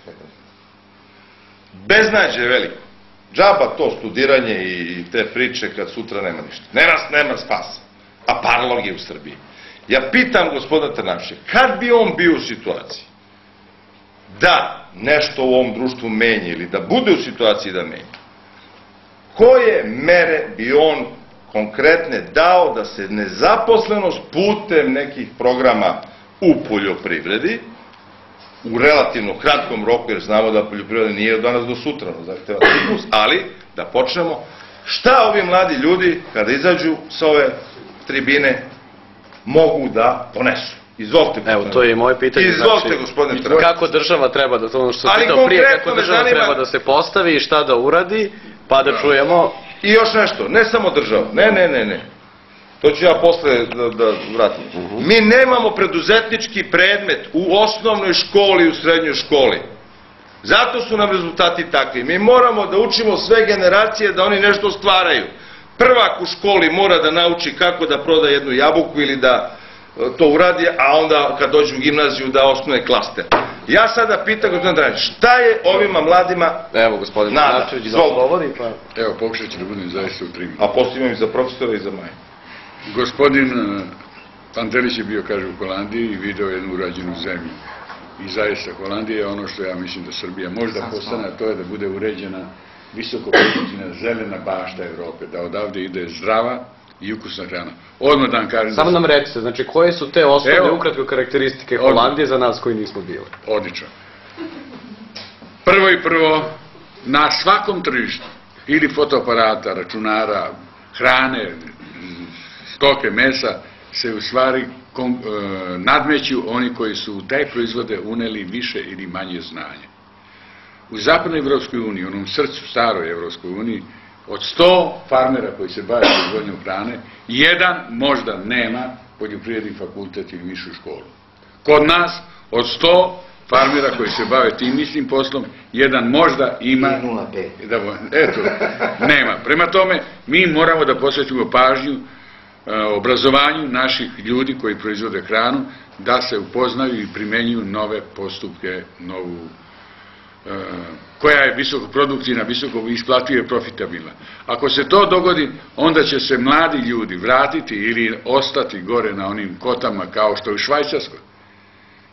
Beznađe je veliko. Džaba to studiranje i te priče kad sutra nema ništa. Nema spasa. A paralog je u Srbiji. Ja pitam gospodina Trnavčevića, kad bi on bio u situaciji da nešto u ovom društvu menja ili da bude u situaciji da menja, koje mere bi on konkretne dao da se nezaposlenost putem nekih programa u poljoprivredi, u relativno kratkom roku, jer znamo da poljoprivreda nije od danas do sutra, zahteva ciklus, ali da počnemo, šta ovi mladi ljudi, kada izađu sa ove tribine, mogu da ponesu. Izvolite. Evo, to je i moje pitanje. Izvolite, gospodine Trnavčević. Kako država treba da, ono što sam pitao prije, kako država treba da se postavi i šta da uradi, pa da čujemo I još nešto, ne samo država, ne. To ću ja posle da vratim. Mi nemamo preduzetnički predmet u osnovnoj školi i u srednjoj školi. Zato su nam rezultati takvi. Mi moramo da učimo sve generacije da oni nešto stvaraju. Prvak u školi mora da nauči kako da proda jednu jabuku ili da to uradi, a onda kad dođe u gimnaziju da osnuje klaster. Ja sada pitam gospodina Dranić, šta je ovima mladima nada? Evo, gospodin Trnavčević da odgovori, pa... Evo, pokušat ću da budem zaista u 3 minuta. A posle imam i za profesora i za Maja. Gospodin Pantelić je bio, kaže, u Holandiji i video jednu urađenu zemlju. I zaista, Holandija je ono što ja mislim da Srbija možda postane, a to je da bude uređena visokoproduktivna zelena bašta Evrope, da odavde ide zdrava i ukusna hrana. Odmah da vam kažem... Samo nam recite, znači koje su te osnovne ukratko karakteristike Holandije za nas koji nismo bili? Odlično. Prvo i prvo, na svakom tržištu, ili fotoaparata, računara, hrane, stoke, mesa, se u stvari nadmeću oni koji su u taj proizvode uneli više ili manje znanja. U zapadnoj Evropskoj uniji, u onom srcu staroj Evropskoj uniji, od 100 farmera koji se bave proizvodnjom hrane, jedan možda nema poljoprivredni fakultet ili višu školu. Kod nas, od 100 farmera koji se bave tim istim poslom, jedan možda ima... 0,5. Eto, nema. Prema tome, mi moramo da posvetimo pažnju obrazovanju naših ljudi koji proizvode hranu, da se upoznaju i primenjuju nove postupke, koja je visoko produktivna, visoko isplativa i profitabilna. Ako se to dogodi, onda će se mladi ljudi vratiti ili ostati gore na onim kotama kao što je u Švajcarskoj.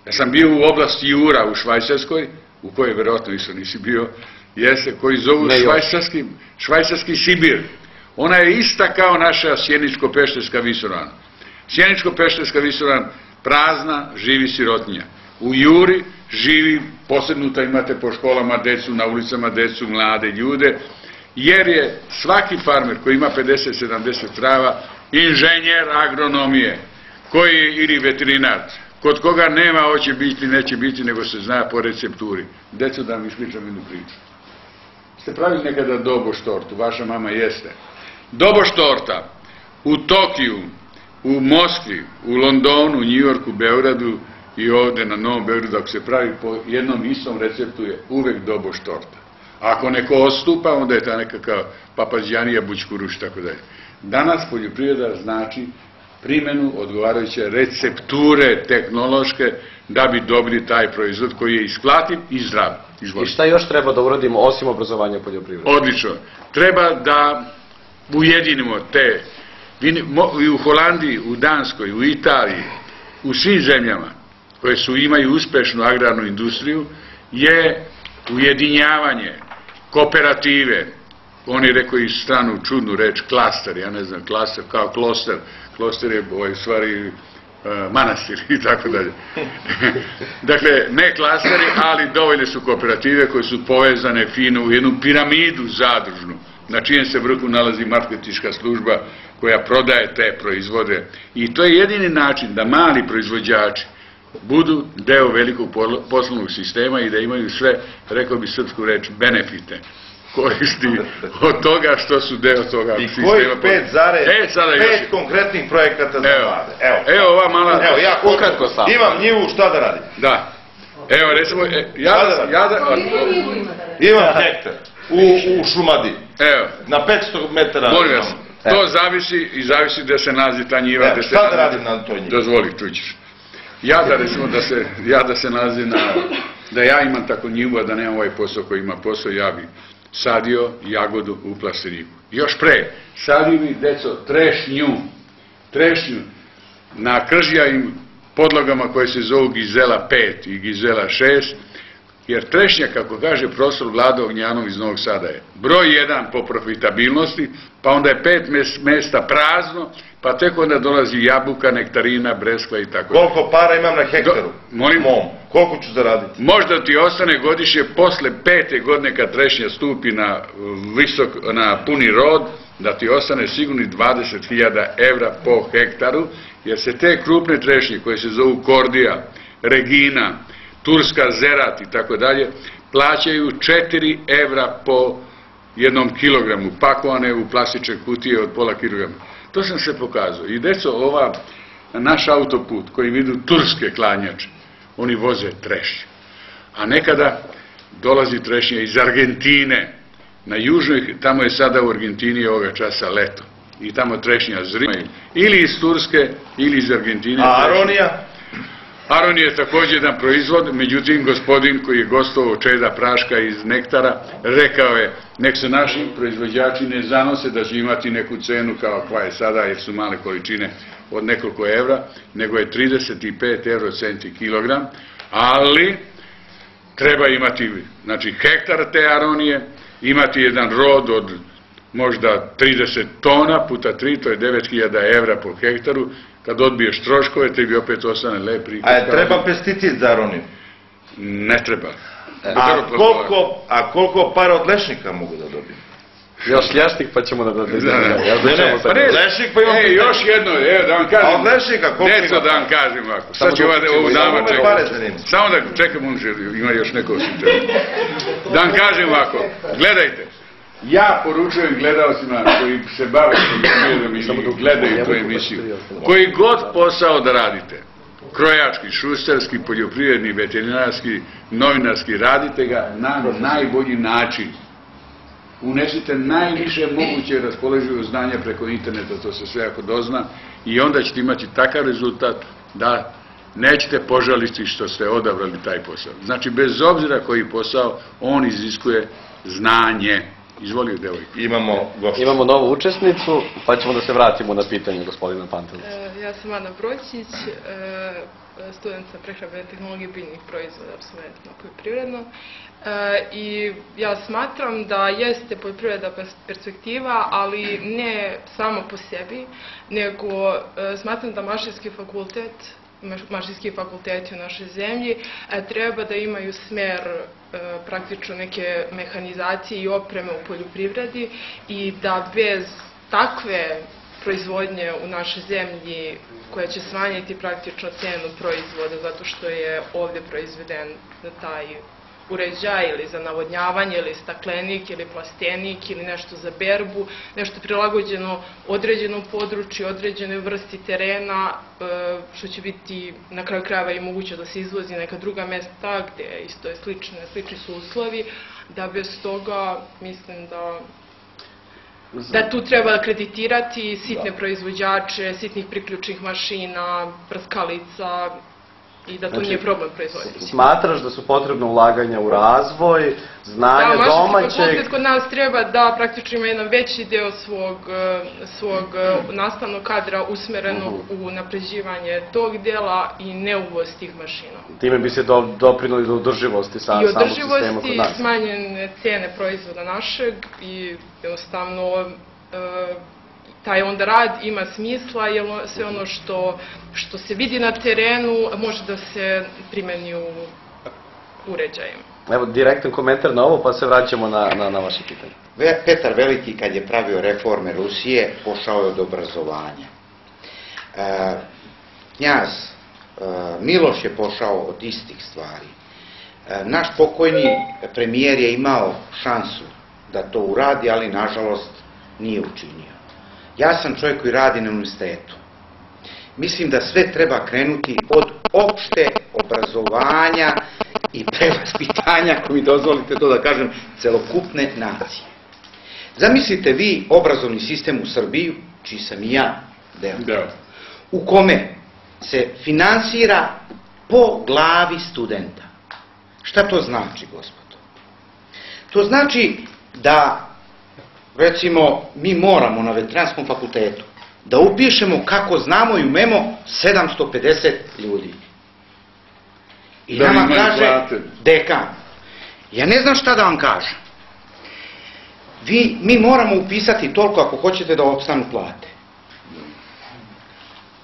Ja sam bio u oblasti Jura u Švajcarskoj, u kojoj verovatno isto nisi bio, jeste, koji zovu švajcarski Sibir. Ona je ista kao naša Sjeničko-Pešterska visoravan. Sjeničko-Pešterska visoravan prazna, živi sirotinja. U Juri živi, posebnuta imate po školama decu, na ulicama decu, mlade ljude, jer je svaki farmer koji ima 50-70 krava inženjer agronomije, ili veterinar, kod koga nema hoće biti, neće biti, nego se zna po recepturi. Deco, da vam ispričam jednu priču. Ste pravili nekada doboš tortu, vaša mama jeste. Doboš torta u Tokiju, u Moskvi, u Londonu, Njujorku, Beogradu i ovde na Novom Beogradu, ako se pravi po jednom istom receptu, je uvek doboš torta. Ako neko odstupa, onda je ta nekakav papađanija, bućkuruš, tako dalje. Danas poljoprivreda znači primjenu odgovarajuće recepture tehnološke da bi dobili taj proizvod koji je isplativ i zdrav. I šta još treba da uradimo osim obrazovanja poljoprivrede? Odlično. Treba da ujedinimo te, i u Holandiji, u Danskoj, u Italiji, u svim zemljama koje imaju uspešnu agrarnu industriju, je ujedinjavanje kooperative, oni rekao i stranu čudnu reč, klaster, ja ne znam, klaster kao kloster, kloster je u stvari manastir i tako dalje. Dakle, ne klasteri, ali dovoljne su kooperative koje su povezane fino u jednu piramidu zadružnu, na čijem se vrhu nalazi marketinška služba koja prodaje te proizvode. I to je jedini način da mali proizvođači budu deo velikog poslovnog sistema i da imaju sve, rekao bi srpsku reč, benefite, koristi od toga što su deo toga sistema. I kojih 5 konkretnih projekata za mlade? Evo ova mala... Evo, ja ukratko sam. Imam njivu, šta da radim? Da. Evo, recimo... Imam hektar u Šumadiji. Evo. Na 500 metara. Molim vas, to zavisi i zavisi gde se nalazi ta njiva. Šta da radim na toj njivi? Dozvoli, čućeš. Ja da se nalazi da ja imam tako njivu, a da nemam ovaj posao koji ima posao, ja bi sadio jagodu u plastiriku. Još pre, sadio bi, deco, trešnju na kržijavim podlogama koje se zovu Gizela 5 i Gizela 6, jer trešnja, kako kaže profesor Vlado Ognjanov iz Novog Sada, je broj 1 po profitabilnosti, pa onda je 5 mesta prazno, pa tek onda dolazi jabuka, nektarina, breskva i tako. Koliko para imam na hektaru? Molim? Koliko ću zaraditi? Možda ti ostane godišnje posle 5. godine kad trešnja stupi na puni rod, da ti ostane sigurno 20.000 evra po hektaru, jer se te krupne trešnje koje se zovu Kordija, Regina, Turska, Zerat i tako dalje, plaćaju 4 evra po jednom kilogramu pakovane u plastične kutije od pola kilograma. To sam se pokazao. I deco, ova naš autoput kojim idu turske klanjače, oni voze trešnje. A nekada dolazi trešnja iz Argentine, na južnoj, tamo je sada u Argentini ovoga časa leto. I tamo trešnja zrimaju. Ili iz Turske, ili iz Argentine. A aronija? Aronija je također jedan proizvod, međutim gospodin koji je gostovao Čeda Praška iz Nektara, rekao je, nek se naši proizvođači ne zanose da će imati neku cenu kao koja je sada, jer su male količine od nekoliko evra, nego je 35 eurocenti kilogram, ali treba imati, znači, hektar te aronije, imati jedan rod od možda 30 tona puta 3, to je 9000 evra po hektaru. Kad odbiješ troškove, tebi opet ostane lep prihod. A je treba pesticid za aroniju? Ne treba. A koliko para od lešnika mogu da dobijem? Još ljašnik pa ćemo da lešnik pa imam pitanje. Još jedno, da vam kažem. A od lešnika koliko ima? Neco da vam kažem ovako. Sad ću ovu dama čekati. Samo da čekam, ima još neko osjećaj. Da vam kažem ovako, gledajte. Ja poručujem gledalcima koji se bave poljoprivredom ili gledaju tu emisiju, koji god posao da radite, krojački, šusterski, poljoprivredni, veterinarski, novinarski, radite ga na najbolji način. Unesite najviše moguće raspoloživo znanje preko interneta, to se sve ako dozna, i onda ćete imati takav rezultat da nećete požaliti što ste odabrali taj posao. Znači, bez obzira koji posao, on iziskuje znanje. Izvolio, devojka. Imamo novu učesnicu, pa ćemo da se vratimo na pitanje gospodina Pantelića. Ja sam Ana Broćić, student sa prehrambene tehnologije biljnih proizvoda, apsolutno poljoprivredno. I ja smatram da jeste poljoprivreda perspektiva, ali ne samo po sebi, nego smatram da mašinski fakulteti u našoj zemlji treba da imaju smer praktično neke mehanizacije i opreme u poljoprivredi i da bez takve proizvodnje u našoj zemlji koja će smanjiti praktično cenu proizvoda zato što je ovdje proizveden taj uređaj ili za navodnjavanje ili staklenik ili plastenik ili nešto za berbu, nešto prilagođeno određenom području, određenoj vrsti terena, što će biti na kraju krajeva i moguće da se izvozi neka druga mesta gdje isto je slični su uslovi, da bez toga mislim da tu treba kreditirati sitne proizvođače, sitnih priključnih mašina, prskalica, i da to nije problem proizvoditi. Smatraš da su potrebne ulaganja u razvoj, znanje domaćeg? Mašinski fakultet kod nas treba da praktično ima jedan veći deo svog nastavnog kadra usmereno u napređivanje tog dela i ne uvoz tih mašina. Time bi se doprinuli do održivosti samog sistema kod nas. I održivosti, smanjene cene proizvoda našeg i jednostavno taj onda rad ima smisla, jer sve ono što se vidi na terenu može da se primeni u uređajima. Evo, direktan komentar na ovo, pa se vraćamo na vaše pitanje. Petar Veliki, kad je pravio reforme Rusije, pošao je od obrazovanja. Knjaz Miloš je pošao od istih stvari. Naš pokojni premijer je imao šansu da to uradi, ali nažalost nije učinio. Ja sam čovjek koji radi na univerzitetu. Mislim da sve treba krenuti od opšte obrazovanja i prevaspitanja, ako mi dozvolite to da kažem, celokupne nacije. Zamislite vi obrazovni sistem u Srbiji, čiji sam i ja deo, u kome se finansira po glavi studenta. Šta to znači, gospodo? To znači da, recimo, mi moramo na Veterinarskom fakultetu da upišemo kako znamo i umemo 750 ljudi. I nama kaže dekan. Ja ne znam šta da vam kažem. Mi moramo upisati toliko ako hoćete da opstanu plate.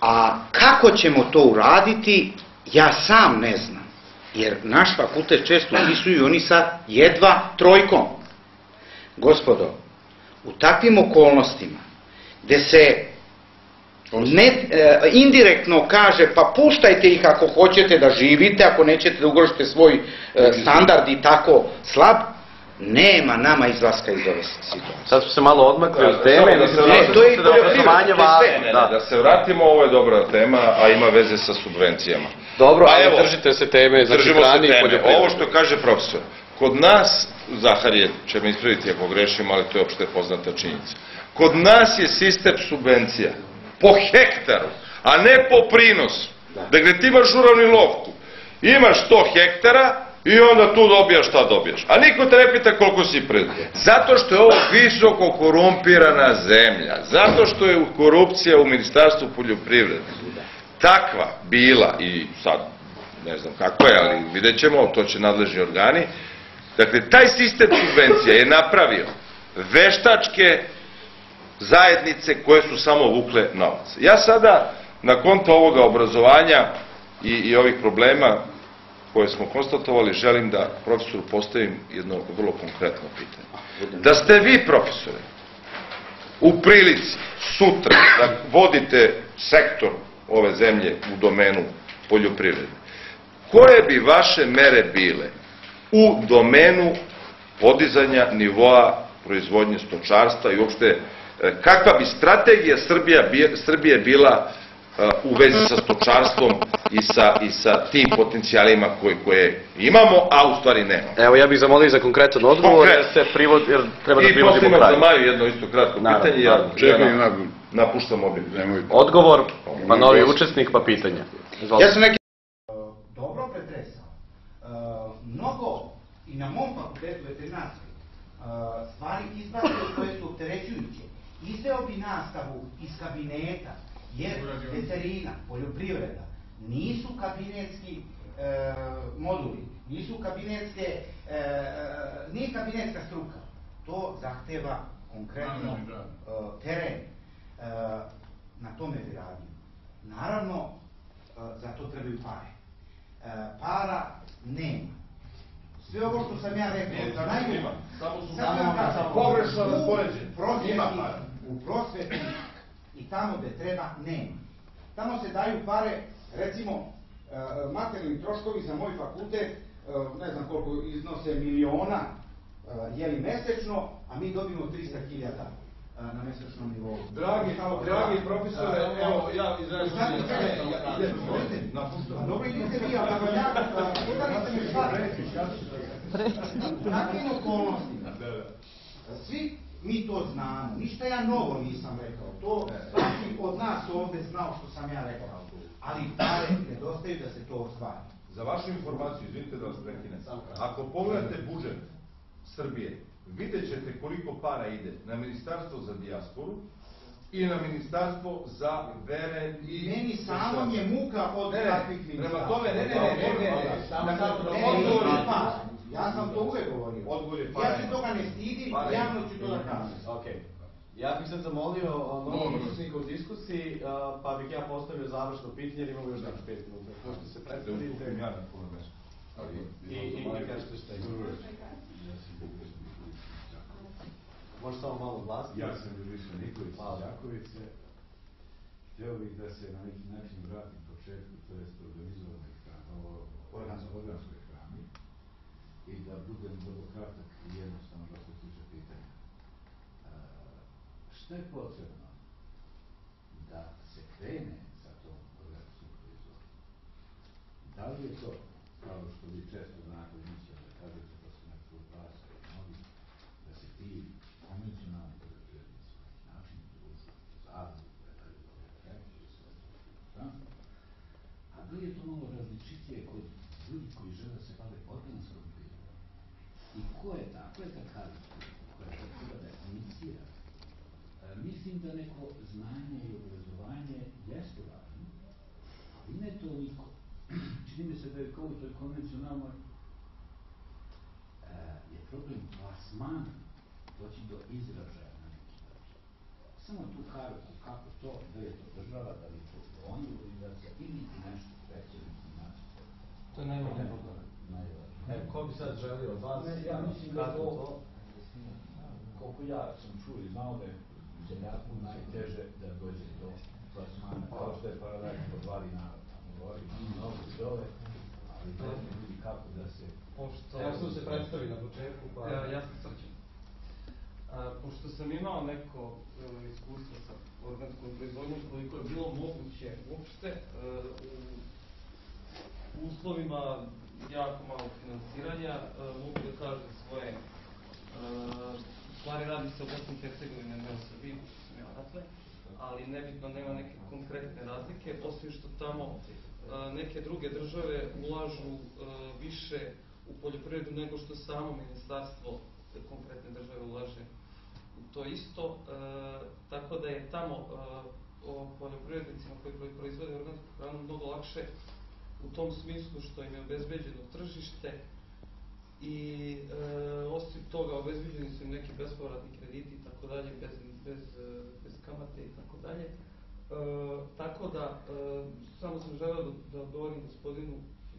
A kako ćemo to uraditi, ja sam ne znam. Jer naš fakultet često upisuju oni sa jedva trojkom. Gospodo, u takvim okolnostima, gde se indirektno kaže, pa puštajte ih ako hoćete da živite, ako nećete da ugrožite svoj standard i tako slab, Nema nama izlaska iz ove situacije. Sad smo se malo odmakli od teme. To je i poljoprivreda, to je sve. Da se vratimo, ovo je dobra tema, a ima veze sa subvencijama. Dobro, ali držite se teme, znači hrani i poljoprivrede. Ovo što kaže profesor, kod nas, Zaharije će me ispraviti ako grešim, ali to je opšte poznata činjenica, kod nas je sistem subvencija po hektaru, a ne po prinosu. Dakle, ti imaš žuravni loftu, imaš 100 hektara i onda tu dobijaš šta dobijaš. A niko te ne pita koliko si proizveo. Zato što je ovo visoko korumpirana zemlja, zato što je korupcija u Ministarstvu poljoprivrede takva bila i sad ne znam kako je, ali vidjet ćemo, to će nadležni organi. Dakle, taj sistem subvencija je napravio veštačke zajednice koje su samo vukle novac. Ja sada, na konto ovoga obrazovanja i ovih problema koje smo konstatovali, želim da profesoru postavim jedno vrlo konkretno pitanje. Da ste vi, profesore, u prilici sutra da vodite sektor ove zemlje u domenu poljoprivrede, koje bi vaše mere bile u domenu podizanja nivoa proizvodnje stočarstva i uopšte kakva bi strategija Srbije bila u vezi sa stočarstvom i sa tim potencijalima koje imamo, a u stvari nemamo. Evo, ja bih zamolio za konkretan odgovor, jer treba da privodimo kraju. I posljedno za Maju jedno isto kratko pitanje, ja napuštam mobil. Odgovor, pa novi učesnik, pa pitanje. Ja sam neki dobro pretresao. Mnogo i na mom fakultetu veterinarske stvari izbacaju koje su opterećujuće. Izdeo bi nastavu iz kabineta, jer veterina, poljoprivreda, nisu kabinetski moduli, nisu kabinetske, nije kabinetska struka. To zahteva konkretno teren. Na tome bi radio. Naravno, za to trebaju pare. Para nema. Sve ovo što sam ja rekao, za najbolje, pogrešno raspoređen. U prosveti i tamo gde treba, nema. Tamo se daju pare, recimo, materijalni troškovi za moj fakultet, ne znam koliko iznose miliona, jeli mesečno, a mi dobimo 300.000 na mesečnom nivou. Dragi profesore, evo, ja izražujem... Dobro, idite vi, ali ako ja, pitali ste me šta reći. U takvim okolnostima, svi mi to znamo, ništa ja novo nisam rekao, to svaki od nas ovde znao što sam ja rekao, ali pare nedostaju da se to ostvari. Za vašu informaciju, izvinite da vas prekinem, ako pogledate budžet Srbije, vidjet ćete koliko para ide na Ministarstvo za dijasporu i na Ministarstvo za vere i... Meni samom je muka od takvih ministarstva. Prema tome, ja sam to uvek govorio. Ja se toga ne stidim, javno ću to da kažem. Ja bih sad zamolio novog učesnika u diskusiji, pa bih ja postavio završno pitanje, jer imamo još danas 5 minuta. Možete se predstaviti i mi kažete šta je. Može samo malo glasiti? Ja sam Ljubiša Nikolić iz Đakovice. Htio bih da se na neki način vratim početku, to jest organskoj hrani i da budem vrlo kratak i jednostavno da se tiče pitanja. Šta je potrebno da se krene sa tom organskom proizvodnjom? Da li je to, kao što vi često znate inicijalno da kažete da su nekako prasa i mnogi, da se ti konvencionalni poljoprivrednici na način družu, zadrugu, predaju do referenci i sve to. A da li je to malo različitije kod ljudi koji žele da se bave organskom proizvodnjom? I ko je ta karika koja to treba da inicira? Mislim da neko znanje i obrazovanje jeste važno, ali ne toliko. Čini mi se da je kao u toj konvencionalnoj je problem plasmana doći do izražaja na neki način. Samo tu kariku kako to, da je to država, da li je to oni organizacija ili nešto treće način. To je najvažnije. Ko bi sad želio od vas? Ja mislim da to, koliko ja sam čuo i znao da je zemljaku najteže da dođe do plasmana, kao što je paradajz po 2 dinara, tamo gori, mnogo dole, a ali dajte ljudi kako da se... Ja sam se predstavio na početku, pa... Ja sam Srđan. Pošto sam imao neko iskustvo sa organskom proizvodnjom, koliko je bilo moguće uopšte, u uslovima jako malo finansiranja, mogu da kažem svoje, u stvari radi se o Bosni i Hercegovini, ne o Srbiji, pošto sam ja odatle, ali nebitno, nema neke konkretne razlike, osim što tamo neke druge države ulažu više u poljoprivredu nego što samo ministarstvo konkretne države ulaže u to isto, tako da je tamo poljoprivrednicima koji proizvode organsku hranu mnogo lakše u tom smislu što im je obezbeđeno tržište i osim toga obezbeđeni su im neki bespovratni krediti i tako dalje, bez kamate i tako dalje. Tako da, samo sam želeo da odgovorim gospodinu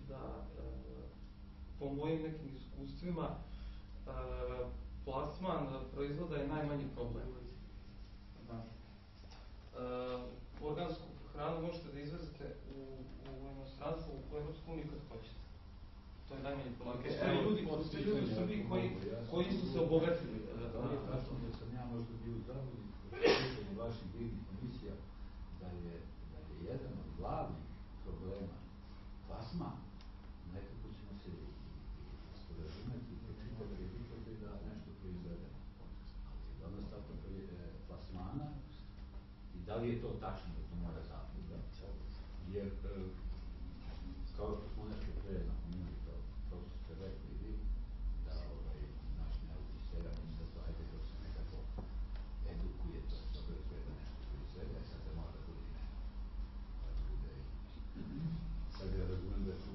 da po mojim nekim iskustvima plasman proizvoda je najmanji problem. Organsku hranu možete da izvezete u inostranstvo, u Evropsku uniju kad hoćete. To je najmanji problem. Postoje ljudi u Srbiji koji su se obogatili. Tačno da sam ja možda bio u zavodu u vaših divnih komisija da je jedan od glavnih problema plasman. Nekako ćemo se sporazumeti i pročitati i da nešto proizvedemo. Ali jednostavno plasmana i da li je to tačno da to mora zapuda, jer kao što smo nešto pre napomenuli, kao što ste rekli vi, da naš neovi seljak misle to, ajde dok se nekako edukuje to, dobro je sve da nešto proizvede, a sad se mora da bude i nešto. Da bude i... Sad ja razumijem da su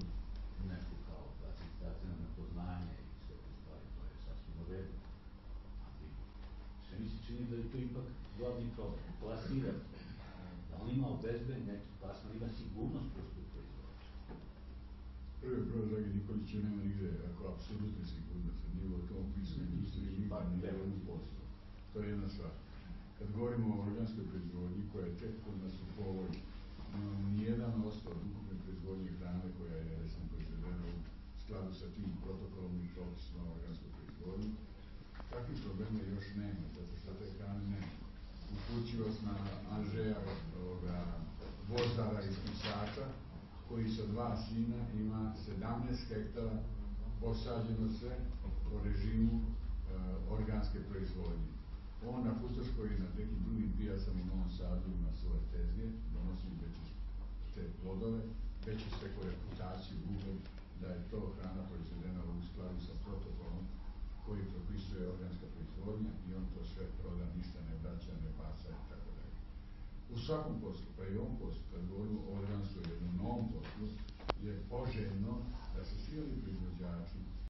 nešto kao acceptacija na poznanje i sve te stvari, to je sasvim u redu. Ali sve mi se čini da je to ipak glavni problem, plasirati. Da on ima obezben neki plasman, ima sigurnost kroz tu proizvođača. Prvi broj, dragi Nikoliću, nema nigde, ako apsolutno sigurnost, nivo tom pismu industriji, nikad ne je u poslu. To je jedna stvar. Kad govorimo o organskoj proizvodnji, koja je tek kod nas u povoju, imamo nijedan osnov od ukupne proizvodnje hrane koja je, recimo, proizvedena u skladu sa tim protokolom i propisima o organskoj proizvodnji. Takvih problema još nema, zato što te hrane nema. Upućivo sam na Anžeja Vozdara iz Pisača, koji sa 2 sina ima 17 hektara posađeno sve po režimu organske proizvodnje. On na Futoškoj i na nekim drugim pijacama u Novom Sadu ima svoje tezge, donosi već te plodove, već i steku reputaciju, ugled, da je to hrana proizvedena u skladu sa protokolom koji propisuje organska proizvodnja i on to sve proda, ništa ne vraća, ne baca i tako dalje. U svakom poslu, pa i ovom poslu, kad govorimo o organsku jednom novom poslu, je poželjno da se svi ovi proizvođači